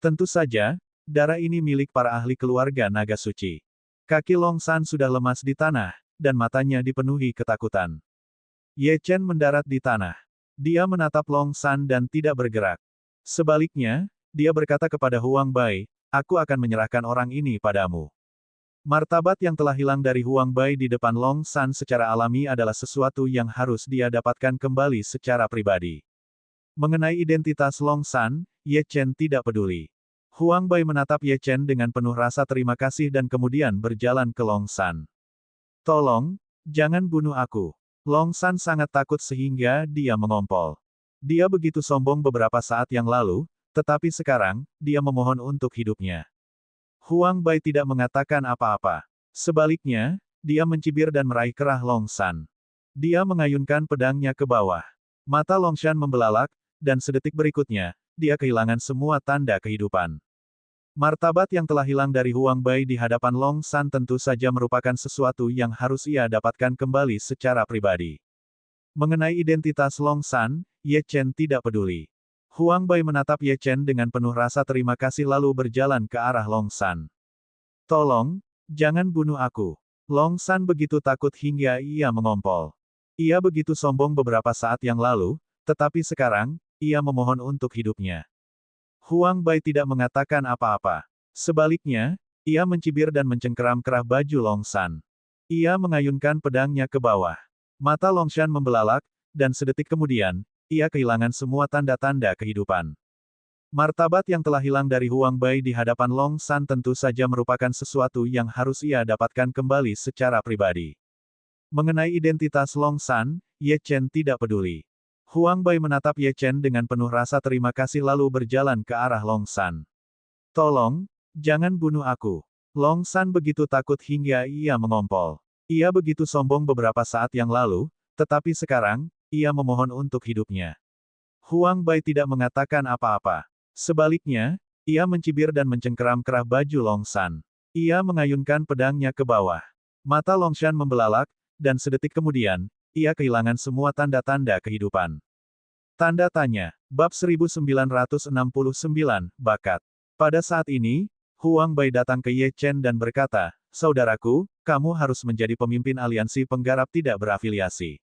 A: Tentu saja, darah ini milik para ahli keluarga naga suci. Kaki Long San sudah lemas di tanah, dan matanya dipenuhi ketakutan. Ye Chen mendarat di tanah. Dia menatap Long San dan tidak bergerak. Sebaliknya, dia berkata kepada Huang Bai, "Aku akan menyerahkan orang ini padamu." Martabat yang telah hilang dari Huang Bai di depan Long San secara alami adalah sesuatu yang harus dia dapatkan kembali secara pribadi. Mengenai identitas Long San, Ye Chen tidak peduli. Huang Bai menatap Ye Chen dengan penuh rasa terima kasih dan kemudian berjalan ke Long San. "Tolong, jangan bunuh aku." Long San sangat takut sehingga dia mengompol. Dia begitu sombong beberapa saat yang lalu, tetapi sekarang, dia memohon untuk hidupnya. Huang Bai tidak mengatakan apa-apa. Sebaliknya, dia mencibir dan meraih kerah Long San. Dia mengayunkan pedangnya ke bawah. Mata Long Shan membelalak, dan sedetik berikutnya, dia kehilangan semua tanda kehidupan. Martabat yang telah hilang dari Huang Bai di hadapan Long San tentu saja merupakan sesuatu yang harus ia dapatkan kembali secara pribadi. Mengenai identitas Long San, Ye Chen tidak peduli. Huang Bai menatap Ye Chen dengan penuh rasa terima kasih lalu berjalan ke arah Long San. "Tolong, jangan bunuh aku." Long San begitu takut hingga ia mengompol. Ia begitu sombong beberapa saat yang lalu, tetapi sekarang, ia memohon untuk hidupnya. Huang Bai tidak mengatakan apa-apa. Sebaliknya, ia mencibir dan mencengkeram kerah baju Long San. Ia mengayunkan pedangnya ke bawah. Mata Long Shan membelalak, dan sedetik kemudian, ia kehilangan semua tanda-tanda kehidupan. Martabat yang telah hilang dari Huang Bai di hadapan Long San tentu saja merupakan sesuatu yang harus ia dapatkan kembali secara pribadi. Mengenai identitas Long San, Ye Chen tidak peduli. Huang Bai menatap Ye Chen dengan penuh rasa terima kasih lalu berjalan ke arah Long San. "Tolong, jangan bunuh aku." Long San begitu takut hingga ia mengompol. Ia begitu sombong beberapa saat yang lalu, tetapi sekarang, ia memohon untuk hidupnya. Huang Bai tidak mengatakan apa-apa. Sebaliknya, ia mencibir dan mencengkeram kerah baju Long San. Ia mengayunkan pedangnya ke bawah. Mata Long Shan membelalak, dan sedetik kemudian, ia kehilangan semua tanda-tanda kehidupan. Tanda tanya. Bab 1969, Bakat. Pada saat ini, Huang Bai datang ke Ye Chen dan berkata, "Saudaraku, kamu harus menjadi pemimpin aliansi penggarap tidak berafiliasi."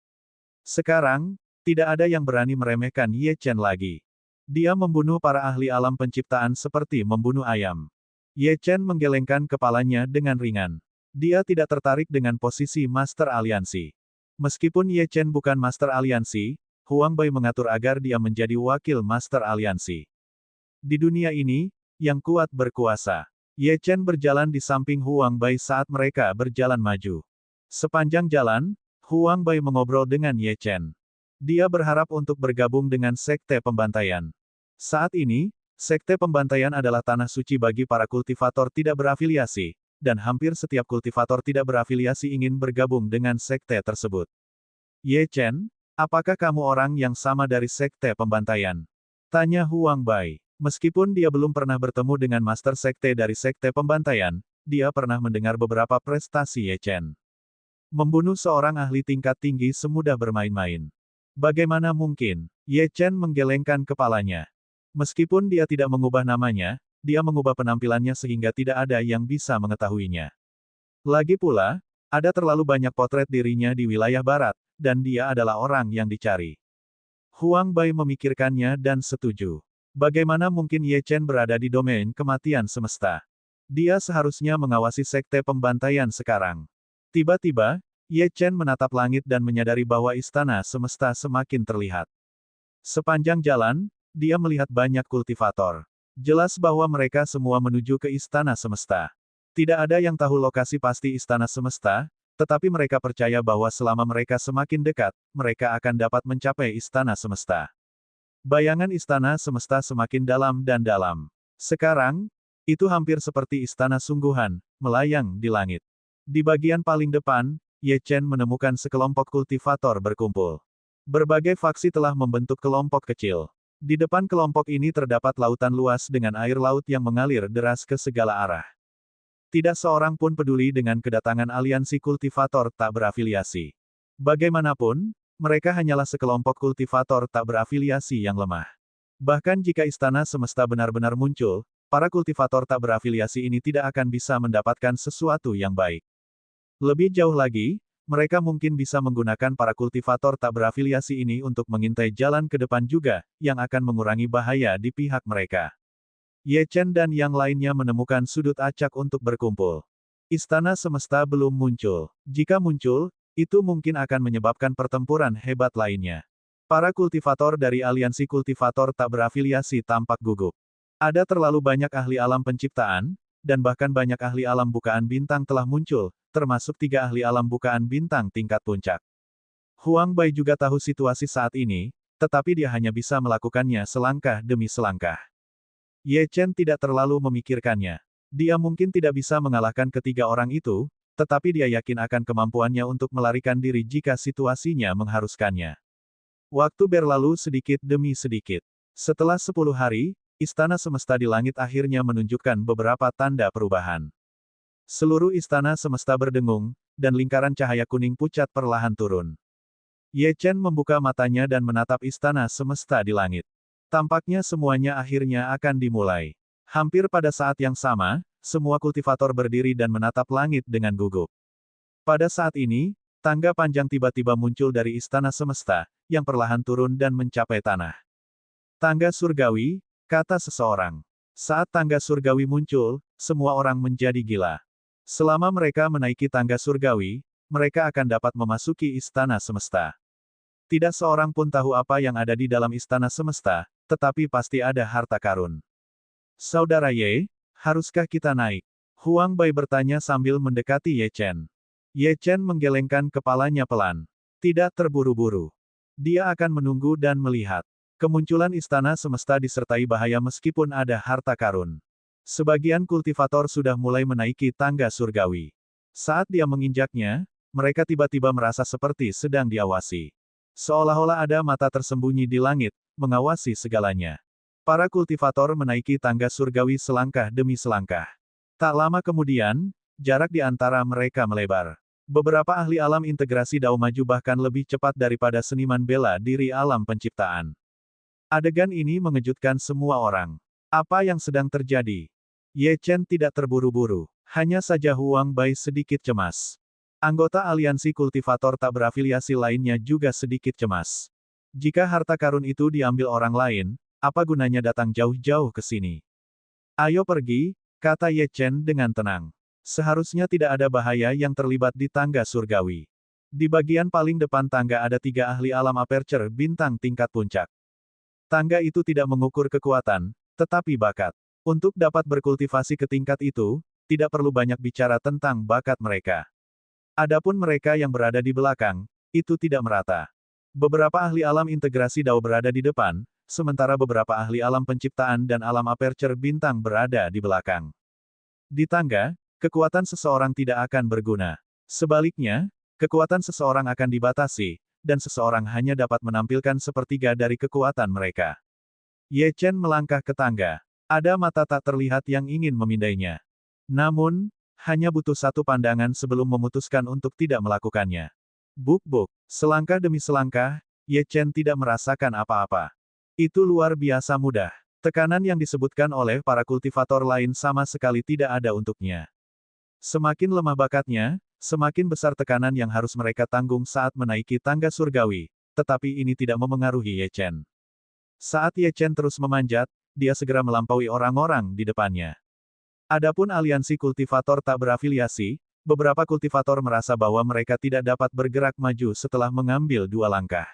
A: Sekarang, tidak ada yang berani meremehkan Ye Chen lagi. Dia membunuh para ahli alam penciptaan seperti membunuh ayam. Ye Chen menggelengkan kepalanya dengan ringan. Dia tidak tertarik dengan posisi Master Aliansi. Meskipun Ye Chen bukan Master Aliansi, Huang Bai mengatur agar dia menjadi wakil Master Aliansi. Di dunia ini, yang kuat berkuasa. Ye Chen berjalan di samping Huang Bai saat mereka berjalan maju. Sepanjang jalan, Huang Bai mengobrol dengan Ye Chen. Dia berharap untuk bergabung dengan Sekte Pembantaian. Saat ini, Sekte Pembantaian adalah tanah suci bagi para kultivator tidak berafiliasi, dan hampir setiap kultivator tidak berafiliasi ingin bergabung dengan sekte tersebut. "Ye Chen, apakah kamu orang yang sama dari Sekte Pembantaian?" tanya Huang Bai. Meskipun dia belum pernah bertemu dengan Master Sekte dari Sekte Pembantaian, dia pernah mendengar beberapa prestasi Ye Chen. Membunuh seorang ahli tingkat tinggi semudah bermain-main. Bagaimana mungkin? Ye Chen menggelengkan kepalanya. Meskipun dia tidak mengubah namanya, dia mengubah penampilannya sehingga tidak ada yang bisa mengetahuinya. Lagi pula, ada terlalu banyak potret dirinya di wilayah barat, dan dia adalah orang yang dicari. Huang Bai memikirkannya dan setuju. Bagaimana mungkin Ye Chen berada di domain kematian semesta? Dia seharusnya mengawasi Sekte Pembantaian sekarang. Tiba-tiba, Ye Chen menatap langit dan menyadari bahwa istana semesta semakin terlihat. Sepanjang jalan, dia melihat banyak kultivator. Jelas bahwa mereka semua menuju ke istana semesta. Tidak ada yang tahu lokasi pasti istana semesta, tetapi mereka percaya bahwa selama mereka semakin dekat, mereka akan dapat mencapai istana semesta. Bayangan istana semesta semakin dalam dan dalam. Sekarang, itu hampir seperti istana sungguhan, melayang di langit. Di bagian paling depan, Ye Chen menemukan sekelompok kultivator berkumpul. Berbagai faksi telah membentuk kelompok kecil. Di depan kelompok ini terdapat lautan luas dengan air laut yang mengalir deras ke segala arah. Tidak seorang pun peduli dengan kedatangan aliansi kultivator tak berafiliasi. Bagaimanapun, mereka hanyalah sekelompok kultivator tak berafiliasi yang lemah. Bahkan jika istana semesta benar-benar muncul, para kultivator tak berafiliasi ini tidak akan bisa mendapatkan sesuatu yang baik. Lebih jauh lagi, mereka mungkin bisa menggunakan para kultivator tak berafiliasi ini untuk mengintai jalan ke depan juga, yang akan mengurangi bahaya di pihak mereka. Ye Chen dan yang lainnya menemukan sudut acak untuk berkumpul. Istana semesta belum muncul. Jika muncul, itu mungkin akan menyebabkan pertempuran hebat lainnya. Para kultivator dari aliansi kultivator tak berafiliasi tampak gugup. Ada terlalu banyak ahli alam penciptaan, dan bahkan banyak ahli alam bukaan bintang telah muncul, termasuk 3 ahli alam bukaan bintang tingkat puncak. Huang Bai juga tahu situasi saat ini, tetapi dia hanya bisa melakukannya selangkah demi selangkah. Ye Chen tidak terlalu memikirkannya. Dia mungkin tidak bisa mengalahkan ketiga orang itu, tetapi dia yakin akan kemampuannya untuk melarikan diri jika situasinya mengharuskannya. Waktu berlalu sedikit demi sedikit. Setelah 10 hari, istana semesta di langit akhirnya menunjukkan beberapa tanda perubahan. Seluruh istana semesta berdengung, dan lingkaran cahaya kuning pucat perlahan turun. Ye Chen membuka matanya dan menatap istana semesta di langit. Tampaknya semuanya akhirnya akan dimulai. Hampir pada saat yang sama, semua kultivator berdiri dan menatap langit dengan gugup. Pada saat ini, tangga panjang tiba-tiba muncul dari istana semesta, yang perlahan turun dan mencapai tanah. Tangga surgawi, kata seseorang. Saat tangga surgawi muncul, semua orang menjadi gila. Selama mereka menaiki tangga surgawi, mereka akan dapat memasuki istana semesta. Tidak seorang pun tahu apa yang ada di dalam istana semesta, tetapi pasti ada harta karun. Saudara Ye, haruskah kita naik? Huang Bai bertanya sambil mendekati Ye Chen. Ye Chen menggelengkan kepalanya pelan. Tidak terburu-buru. Dia akan menunggu dan melihat. Kemunculan istana semesta disertai bahaya meskipun ada harta karun. Sebagian kultivator sudah mulai menaiki tangga surgawi. Saat dia menginjaknya, mereka tiba-tiba merasa seperti sedang diawasi. Seolah-olah ada mata tersembunyi di langit, mengawasi segalanya. Para kultivator menaiki tangga surgawi selangkah demi selangkah. Tak lama kemudian, jarak di antara mereka melebar. Beberapa ahli alam integrasi Dao maju bahkan lebih cepat daripada seniman bela diri alam penciptaan. Adegan ini mengejutkan semua orang. Apa yang sedang terjadi? Ye Chen tidak terburu-buru. Hanya saja Huang Bai sedikit cemas. Anggota aliansi kultivator tak berafiliasi lainnya juga sedikit cemas. Jika harta karun itu diambil orang lain, apa gunanya datang jauh-jauh ke sini? Ayo pergi, kata Ye Chen dengan tenang. Seharusnya tidak ada bahaya yang terlibat di tangga surgawi. Di bagian paling depan tangga ada 3 ahli alam aperture bintang tingkat puncak. Tangga itu tidak mengukur kekuatan, tetapi bakat. Untuk dapat berkultivasi ke tingkat itu, tidak perlu banyak bicara tentang bakat mereka. Adapun mereka yang berada di belakang, itu tidak merata. Beberapa ahli alam integrasi Dao berada di depan, sementara beberapa ahli alam penciptaan dan alam aperture bintang berada di belakang. Di tangga, kekuatan seseorang tidak akan berguna. Sebaliknya, kekuatan seseorang akan dibatasi, dan seseorang hanya dapat menampilkan sepertiga dari kekuatan mereka. Ye Chen melangkah ke tangga. Ada mata tak terlihat yang ingin memindainya. Namun, hanya butuh satu pandangan sebelum memutuskan untuk tidak melakukannya. Buk-buk, selangkah demi selangkah, Ye Chen tidak merasakan apa-apa. Itu luar biasa mudah. Tekanan yang disebutkan oleh para kultivator lain sama sekali tidak ada untuknya. Semakin lemah bakatnya, semakin besar tekanan yang harus mereka tanggung saat menaiki tangga surgawi, tetapi ini tidak memengaruhi Ye Chen. Saat Ye Chen terus memanjat, dia segera melampaui orang-orang di depannya. Adapun aliansi kultivator tak berafiliasi, beberapa kultivator merasa bahwa mereka tidak dapat bergerak maju setelah mengambil 2 langkah.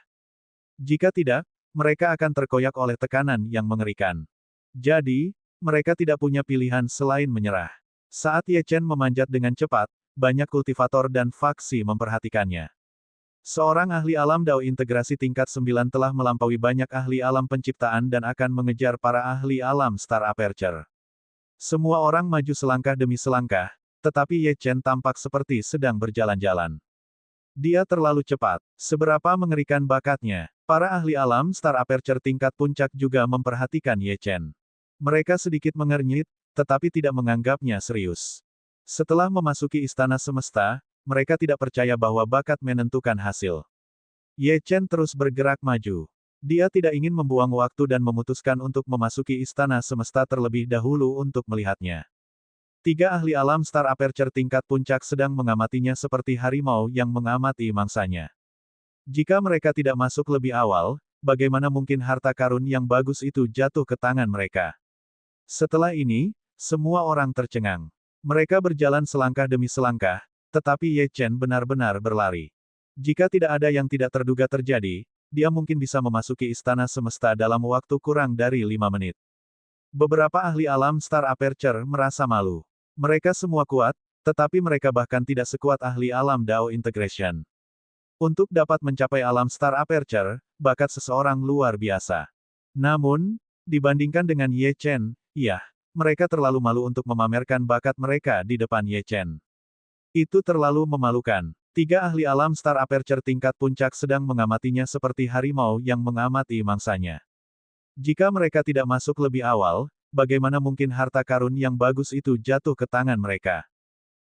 A: Jika tidak, mereka akan terkoyak oleh tekanan yang mengerikan. Jadi, mereka tidak punya pilihan selain menyerah. Saat Ye Chen memanjat dengan cepat, banyak kultivator dan faksi memperhatikannya. Seorang ahli alam Dao integrasi tingkat 9 telah melampaui banyak ahli alam penciptaan dan akan mengejar para ahli alam Star Aperture. Semua orang maju selangkah demi selangkah, tetapi Ye Chen tampak seperti sedang berjalan-jalan. Dia terlalu cepat. Seberapa mengerikan bakatnya. Para ahli alam Star Aperture tingkat puncak juga memperhatikan Ye Chen. Mereka sedikit mengernyit, tetapi tidak menganggapnya serius. Setelah memasuki istana semesta, mereka tidak percaya bahwa bakat menentukan hasil. Ye Chen terus bergerak maju. Dia tidak ingin membuang waktu dan memutuskan untuk memasuki istana semesta terlebih dahulu untuk melihatnya. Tiga ahli alam Star Aperture tingkat puncak sedang mengamatinya seperti harimau yang mengamati mangsanya. Jika mereka tidak masuk lebih awal, bagaimana mungkin harta karun yang bagus itu jatuh ke tangan mereka? Setelah ini, semua orang tercengang. Mereka berjalan selangkah demi selangkah, tetapi Ye Chen benar-benar berlari. Jika tidak ada yang tidak terduga terjadi, dia mungkin bisa memasuki istana semesta dalam waktu kurang dari 5 menit. Beberapa ahli alam Star Aperture merasa malu. Mereka semua kuat, tetapi mereka bahkan tidak sekuat ahli alam Dao Integration. Untuk dapat mencapai alam Star Aperture, bakat seseorang luar biasa. Namun, dibandingkan dengan Ye Chen, mereka terlalu malu untuk memamerkan bakat mereka di depan Ye Chen. Itu terlalu memalukan. Tiga ahli alam Star Aperture tingkat puncak sedang mengamatinya seperti harimau yang mengamati mangsanya. Jika mereka tidak masuk lebih awal, bagaimana mungkin harta karun yang bagus itu jatuh ke tangan mereka?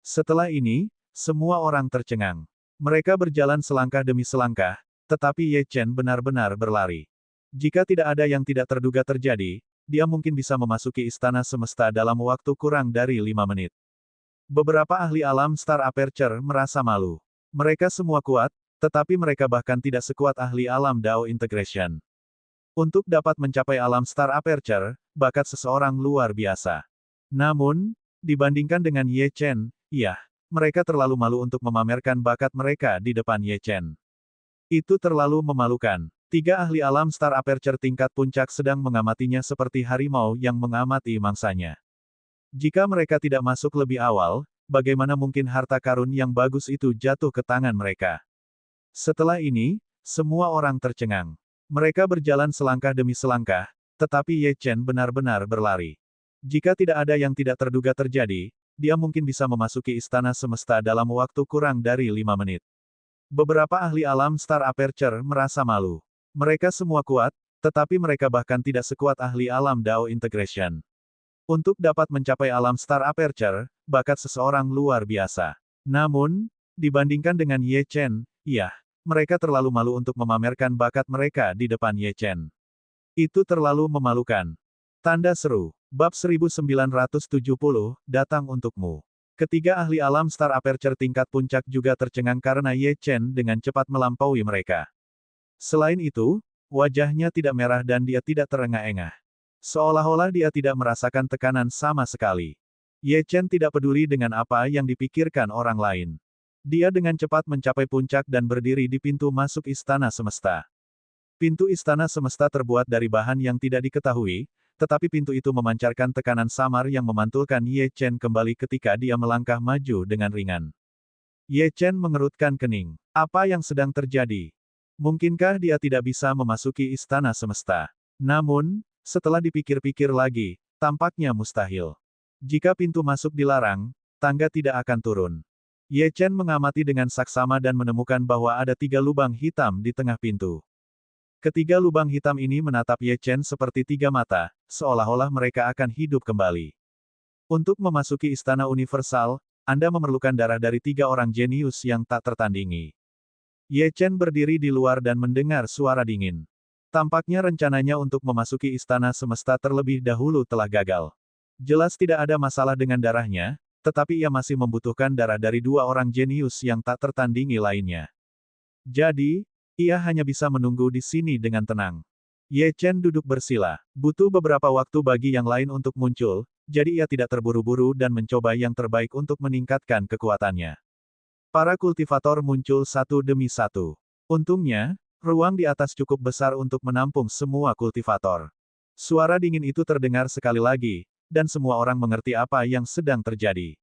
A: Setelah ini, semua orang tercengang. Mereka berjalan selangkah demi selangkah, tetapi Ye Chen benar-benar berlari. Jika tidak ada yang tidak terduga terjadi, dia mungkin bisa memasuki istana semesta dalam waktu kurang dari 5 menit. Beberapa ahli alam Star Aperture merasa malu. Mereka semua kuat, tetapi mereka bahkan tidak sekuat ahli alam Dao Integration. Untuk dapat mencapai alam Star Aperture, bakat seseorang luar biasa. Namun, dibandingkan dengan Ye Chen, mereka terlalu malu untuk memamerkan bakat mereka di depan Ye Chen. Itu terlalu memalukan. Tiga ahli alam Star Aperture tingkat puncak sedang mengamatinya seperti harimau yang mengamati mangsanya. Jika mereka tidak masuk lebih awal, bagaimana mungkin harta karun yang bagus itu jatuh ke tangan mereka? Setelah ini, semua orang tercengang. Mereka berjalan selangkah demi selangkah, tetapi Ye Chen benar-benar berlari. Jika tidak ada yang tidak terduga terjadi, dia mungkin bisa memasuki istana semesta dalam waktu kurang dari 5 menit. Beberapa ahli alam Star Aperture merasa malu. Mereka semua kuat, tetapi mereka bahkan tidak sekuat ahli alam Dao Integration. Untuk dapat mencapai alam Star Aperture, bakat seseorang luar biasa. Namun, dibandingkan dengan Ye Chen, mereka terlalu malu untuk memamerkan bakat mereka di depan Ye Chen. Itu terlalu memalukan. Tanda seru. Bab 1970, datang untukmu. Ketiga ahli alam Star Aperture tingkat puncak juga tercengang karena Ye Chen dengan cepat melampaui mereka. Selain itu, wajahnya tidak merah dan dia tidak terengah-engah. Seolah-olah dia tidak merasakan tekanan sama sekali. Ye Chen tidak peduli dengan apa yang dipikirkan orang lain. Dia dengan cepat mencapai puncak dan berdiri di pintu masuk istana semesta. Pintu istana semesta terbuat dari bahan yang tidak diketahui, tetapi pintu itu memancarkan tekanan samar yang memantulkan Ye Chen kembali ketika dia melangkah maju dengan ringan. Ye Chen mengerutkan kening. Apa yang sedang terjadi? Mungkinkah dia tidak bisa memasuki istana semesta? Namun, setelah dipikir-pikir lagi, tampaknya mustahil. Jika pintu masuk dilarang, tangga tidak akan turun. Ye Chen mengamati dengan saksama dan menemukan bahwa ada 3 lubang hitam di tengah pintu. Ketiga lubang hitam ini menatap Ye Chen seperti 3 mata, seolah-olah mereka akan hidup kembali. Untuk memasuki istana universal, Anda memerlukan darah dari 3 orang jenius yang tak tertandingi. Ye Chen berdiri di luar dan mendengar suara dingin. Tampaknya rencananya untuk memasuki istana semesta terlebih dahulu telah gagal. Jelas tidak ada masalah dengan darahnya, tetapi ia masih membutuhkan darah dari 2 orang jenius yang tak tertandingi lainnya. Jadi, ia hanya bisa menunggu di sini dengan tenang. Ye Chen duduk bersila. Butuh beberapa waktu bagi yang lain untuk muncul, jadi ia tidak terburu-buru dan mencoba yang terbaik untuk meningkatkan kekuatannya. Para kultivator muncul satu demi satu. Untungnya, ruang di atas cukup besar untuk menampung semua kultivator. Suara dingin itu terdengar sekali lagi, dan semua orang mengerti apa yang sedang terjadi.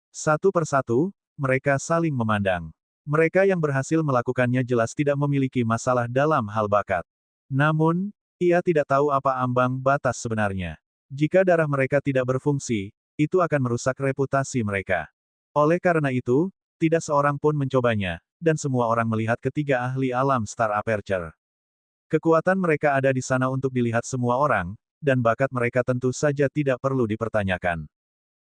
A: Satu persatu, mereka saling memandang. Mereka yang berhasil melakukannya jelas tidak memiliki masalah dalam hal bakat. Namun, ia tidak tahu apa ambang batas sebenarnya. Jika darah mereka tidak berfungsi, itu akan merusak reputasi mereka. Oleh karena itu, tidak seorang pun mencobanya, dan semua orang melihat ketiga ahli alam Star Aperture. Kekuatan mereka ada di sana untuk dilihat semua orang, dan bakat mereka tentu saja tidak perlu dipertanyakan.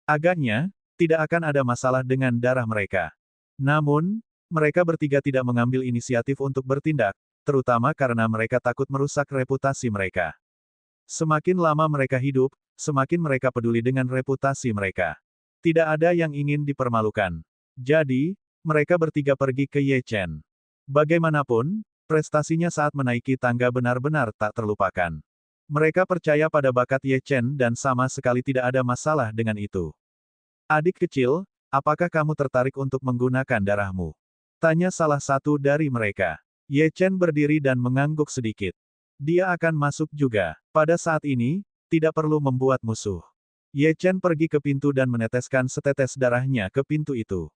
A: Agaknya, tidak akan ada masalah dengan darah mereka. Namun, mereka bertiga tidak mengambil inisiatif untuk bertindak, terutama karena mereka takut merusak reputasi mereka. Semakin lama mereka hidup, semakin mereka peduli dengan reputasi mereka. Tidak ada yang ingin dipermalukan. Jadi, mereka bertiga pergi ke Ye Chen. Bagaimanapun, prestasinya saat menaiki tangga benar-benar tak terlupakan. Mereka percaya pada bakat Ye Chen dan sama sekali tidak ada masalah dengan itu. Adik kecil, apakah kamu tertarik untuk menggunakan darahmu? Tanya salah satu dari mereka. Ye Chen berdiri dan mengangguk sedikit. Dia akan masuk juga. Pada saat ini, tidak perlu membuat musuh. Ye Chen pergi ke pintu dan meneteskan setetes darahnya ke pintu itu.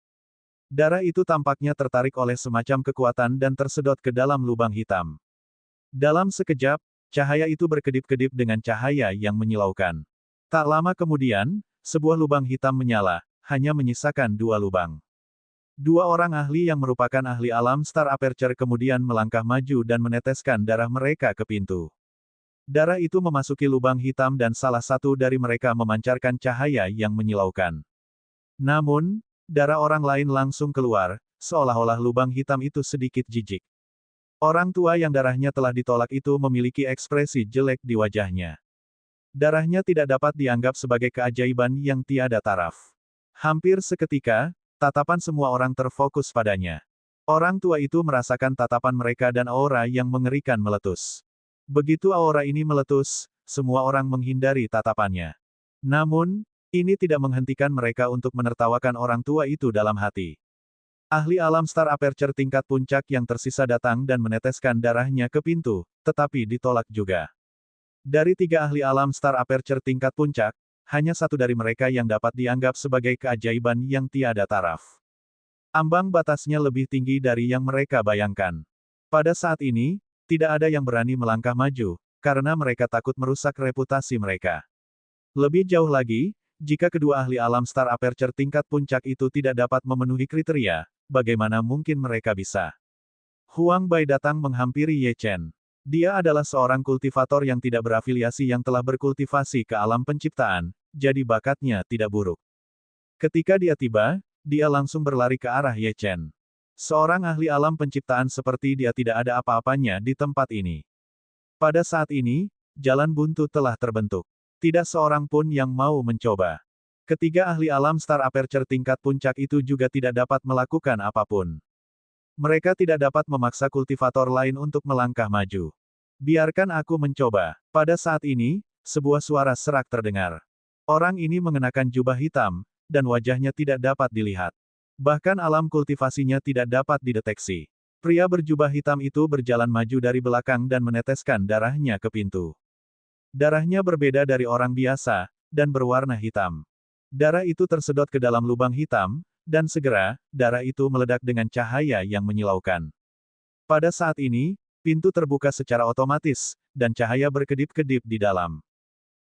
A: Darah itu tampaknya tertarik oleh semacam kekuatan dan tersedot ke dalam lubang hitam. Dalam sekejap, cahaya itu berkedip-kedip dengan cahaya yang menyilaukan. Tak lama kemudian, sebuah lubang hitam menyala, hanya menyisakan 2 lubang. 2 orang ahli yang merupakan ahli alam Star Aperture kemudian melangkah maju dan meneteskan darah mereka ke pintu. Darah itu memasuki lubang hitam dan salah satu dari mereka memancarkan cahaya yang menyilaukan. Namun, darah orang lain langsung keluar, seolah-olah lubang hitam itu sedikit jijik. Orang tua yang darahnya telah ditolak itu memiliki ekspresi jelek di wajahnya. Darahnya tidak dapat dianggap sebagai keajaiban yang tiada taraf. Hampir seketika, tatapan semua orang terfokus padanya. Orang tua itu merasakan tatapan mereka dan aura yang mengerikan meletus. Begitu aura ini meletus, semua orang menghindari tatapannya. Namun, ini tidak menghentikan mereka untuk menertawakan orang tua itu dalam hati. Ahli alam Star Aperture tingkat puncak yang tersisa datang dan meneteskan darahnya ke pintu, tetapi ditolak juga. Dari 3 ahli alam Star Aperture tingkat puncak, hanya satu dari mereka yang dapat dianggap sebagai keajaiban yang tiada taraf. Ambang batasnya lebih tinggi dari yang mereka bayangkan. Pada saat ini, tidak ada yang berani melangkah maju, karena mereka takut merusak reputasi mereka. Lebih jauh lagi, jika kedua ahli alam Star Aperture tingkat puncak itu tidak dapat memenuhi kriteria, bagaimana mungkin mereka bisa? Huang Bai datang menghampiri Ye Chen. Dia adalah seorang kultivator yang tidak berafiliasi yang telah berkultivasi ke alam penciptaan, jadi bakatnya tidak buruk. Ketika dia tiba, dia langsung berlari ke arah Ye Chen. Seorang ahli alam penciptaan seperti dia tidak ada apa-apanya di tempat ini. Pada saat ini, jalan buntu telah terbentuk. Tidak seorang pun yang mau mencoba. Ketiga ahli alam Star Aperture tingkat puncak itu juga tidak dapat melakukan apapun. Mereka tidak dapat memaksa kultivator lain untuk melangkah maju. Biarkan aku mencoba. Pada saat ini, sebuah suara serak terdengar. Orang ini mengenakan jubah hitam, dan wajahnya tidak dapat dilihat. Bahkan alam kultivasinya tidak dapat dideteksi. Pria berjubah hitam itu berjalan maju dari belakang dan meneteskan darahnya ke pintu. Darahnya berbeda dari orang biasa, dan berwarna hitam. Darah itu tersedot ke dalam lubang hitam, dan segera, darah itu meledak dengan cahaya yang menyilaukan. Pada saat ini, pintu terbuka secara otomatis, dan cahaya berkedip-kedip di dalam.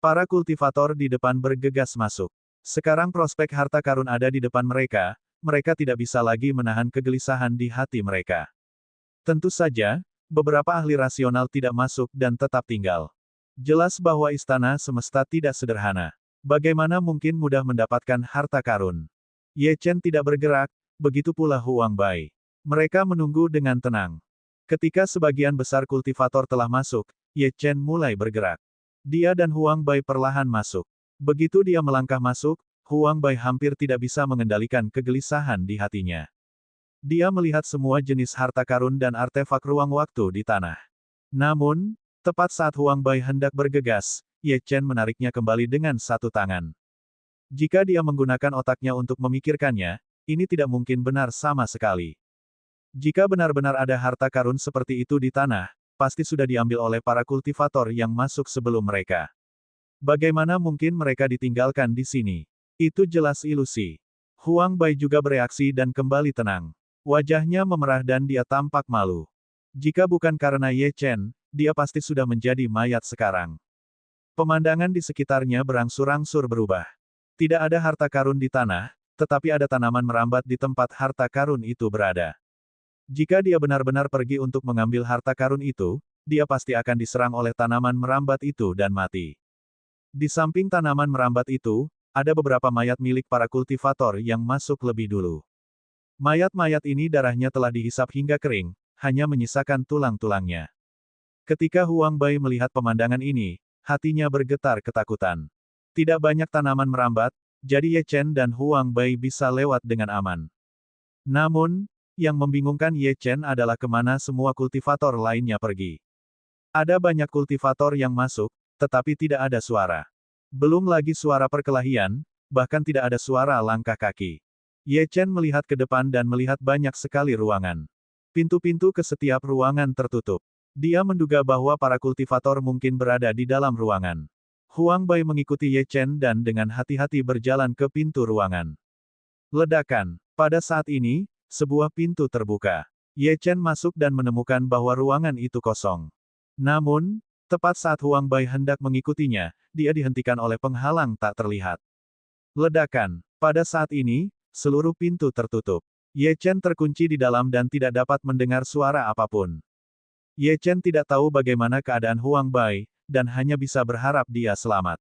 A: Para kultivator di depan bergegas masuk. Sekarang prospek harta karun ada di depan mereka, mereka tidak bisa lagi menahan kegelisahan di hati mereka. Tentu saja, beberapa ahli rasional tidak masuk dan tetap tinggal. Jelas bahwa istana semesta tidak sederhana. Bagaimana mungkin mudah mendapatkan harta karun? Ye Chen tidak bergerak, begitu pula Huang Bai. Mereka menunggu dengan tenang. Ketika sebagian besar kultivator telah masuk, Ye Chen mulai bergerak. Dia dan Huang Bai perlahan masuk. Begitu dia melangkah masuk, Huang Bai hampir tidak bisa mengendalikan kegelisahan di hatinya. Dia melihat semua jenis harta karun dan artefak ruang waktu di tanah. Namun, tepat saat Huang Bai hendak bergegas, Ye Chen menariknya kembali dengan satu tangan. Jika dia menggunakan otaknya untuk memikirkannya, ini tidak mungkin benar sama sekali. Jika benar-benar ada harta karun seperti itu di tanah, pasti sudah diambil oleh para kultivator yang masuk sebelum mereka. Bagaimana mungkin mereka ditinggalkan di sini? Itu jelas ilusi. Huang Bai juga bereaksi dan kembali tenang. Wajahnya memerah dan dia tampak malu. Jika bukan karena Ye Chen, dia pasti sudah menjadi mayat sekarang. Pemandangan di sekitarnya berangsur-angsur berubah. Tidak ada harta karun di tanah, tetapi ada tanaman merambat di tempat harta karun itu berada. Jika dia benar-benar pergi untuk mengambil harta karun itu, dia pasti akan diserang oleh tanaman merambat itu dan mati. Di samping tanaman merambat itu, ada beberapa mayat milik para kultivator yang masuk lebih dulu. Mayat-mayat ini darahnya telah dihisap hingga kering, hanya menyisakan tulang-tulangnya. Ketika Huang Bai melihat pemandangan ini, hatinya bergetar ketakutan. Tidak banyak tanaman merambat, jadi Ye Chen dan Huang Bai bisa lewat dengan aman. Namun, yang membingungkan Ye Chen adalah kemana semua kultivator lainnya pergi. Ada banyak kultivator yang masuk, tetapi tidak ada suara. Belum lagi suara perkelahian, bahkan tidak ada suara langkah kaki. Ye Chen melihat ke depan dan melihat banyak sekali ruangan. Pintu-pintu ke setiap ruangan tertutup. Dia menduga bahwa para kultivator mungkin berada di dalam ruangan. Huang Bai mengikuti Ye Chen dan dengan hati-hati berjalan ke pintu ruangan. Ledakan. Pada saat ini, sebuah pintu terbuka. Ye Chen masuk dan menemukan bahwa ruangan itu kosong. Namun, tepat saat Huang Bai hendak mengikutinya, dia dihentikan oleh penghalang tak terlihat. Ledakan. Pada saat ini, seluruh pintu tertutup. Ye Chen terkunci di dalam dan tidak dapat mendengar suara apapun. Ye Chen tidak tahu bagaimana keadaan Huang Bai, dan hanya bisa berharap dia selamat.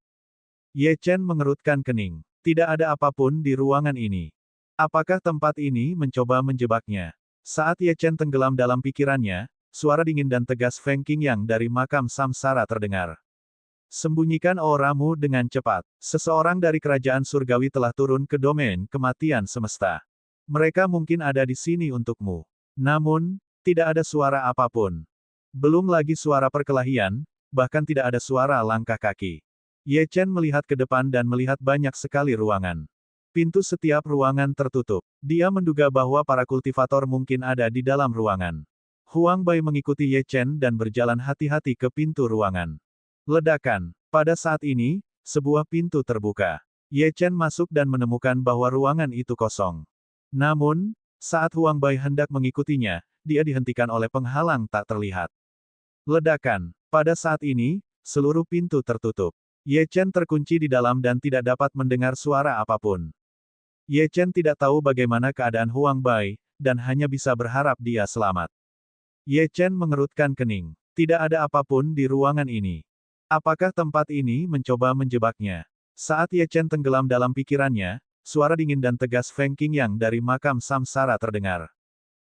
A: Ye Chen mengerutkan kening. Tidak ada apapun di ruangan ini. Apakah tempat ini mencoba menjebaknya? Saat Ye Chen tenggelam dalam pikirannya, suara dingin dan tegas Feng Qingyang dari makam samsara terdengar. Sembunyikan auramu dengan cepat. Seseorang dari kerajaan surgawi telah turun ke domain kematian semesta. Mereka mungkin ada di sini untukmu. Namun, tidak ada suara apapun. Belum lagi suara perkelahian, bahkan tidak ada suara langkah kaki. Ye Chen melihat ke depan dan melihat banyak sekali ruangan. Pintu setiap ruangan tertutup. Dia menduga bahwa para kultivator mungkin ada di dalam ruangan. Huang Bai mengikuti Ye Chen dan berjalan hati-hati ke pintu ruangan. Ledakan. Pada saat ini, sebuah pintu terbuka. Ye Chen masuk dan menemukan bahwa ruangan itu kosong. Namun, saat Huang Bai hendak mengikutinya, dia dihentikan oleh penghalang tak terlihat. Ledakan. Pada saat ini, seluruh pintu tertutup. Ye Chen terkunci di dalam dan tidak dapat mendengar suara apapun. Ye Chen tidak tahu bagaimana keadaan Huang Bai, dan hanya bisa berharap dia selamat. Ye Chen mengerutkan kening. Tidak ada apapun di ruangan ini. Apakah tempat ini mencoba menjebaknya? Saat Ye Chen tenggelam dalam pikirannya, suara dingin dan tegas Feng Qingyang dari makam samsara terdengar.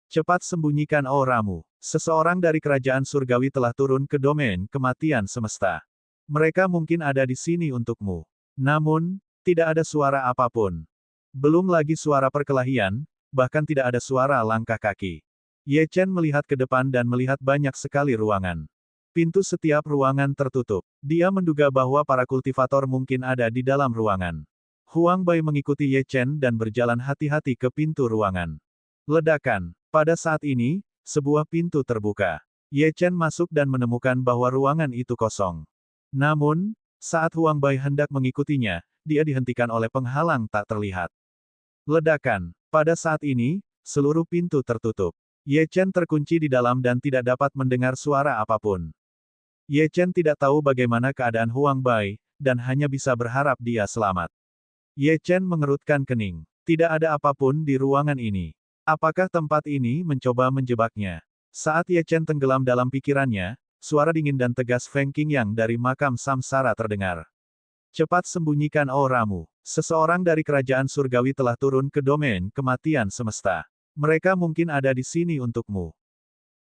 A: Cepat sembunyikan auramu. Seseorang dari kerajaan surgawi telah turun ke domain kematian semesta. Mereka mungkin ada di sini untukmu. Namun, tidak ada suara apapun. Belum lagi suara perkelahian, bahkan tidak ada suara langkah kaki. Ye Chen melihat ke depan dan melihat banyak sekali ruangan. Pintu setiap ruangan tertutup. Dia menduga bahwa para kultivator mungkin ada di dalam ruangan. Huang Bai mengikuti Ye Chen dan berjalan hati-hati ke pintu ruangan. Ledakan. Pada saat ini, sebuah pintu terbuka. Ye Chen masuk dan menemukan bahwa ruangan itu kosong. Namun, saat Huang Bai hendak mengikutinya, dia dihentikan oleh penghalang tak terlihat. Ledakan. Pada saat ini, seluruh pintu tertutup. Ye Chen terkunci di dalam dan tidak dapat mendengar suara apapun. Ye Chen tidak tahu bagaimana keadaan Huang Bai, dan hanya bisa berharap dia selamat. Ye Chen mengerutkan kening. Tidak ada apapun di ruangan ini. Apakah tempat ini mencoba menjebaknya? Saat Ye Chen tenggelam dalam pikirannya, suara dingin dan tegas Feng Qingyang dari makam samsara terdengar. Cepat sembunyikan auramu. Seseorang dari kerajaan surgawi telah turun ke domain kematian semesta. Mereka mungkin ada di sini untukmu.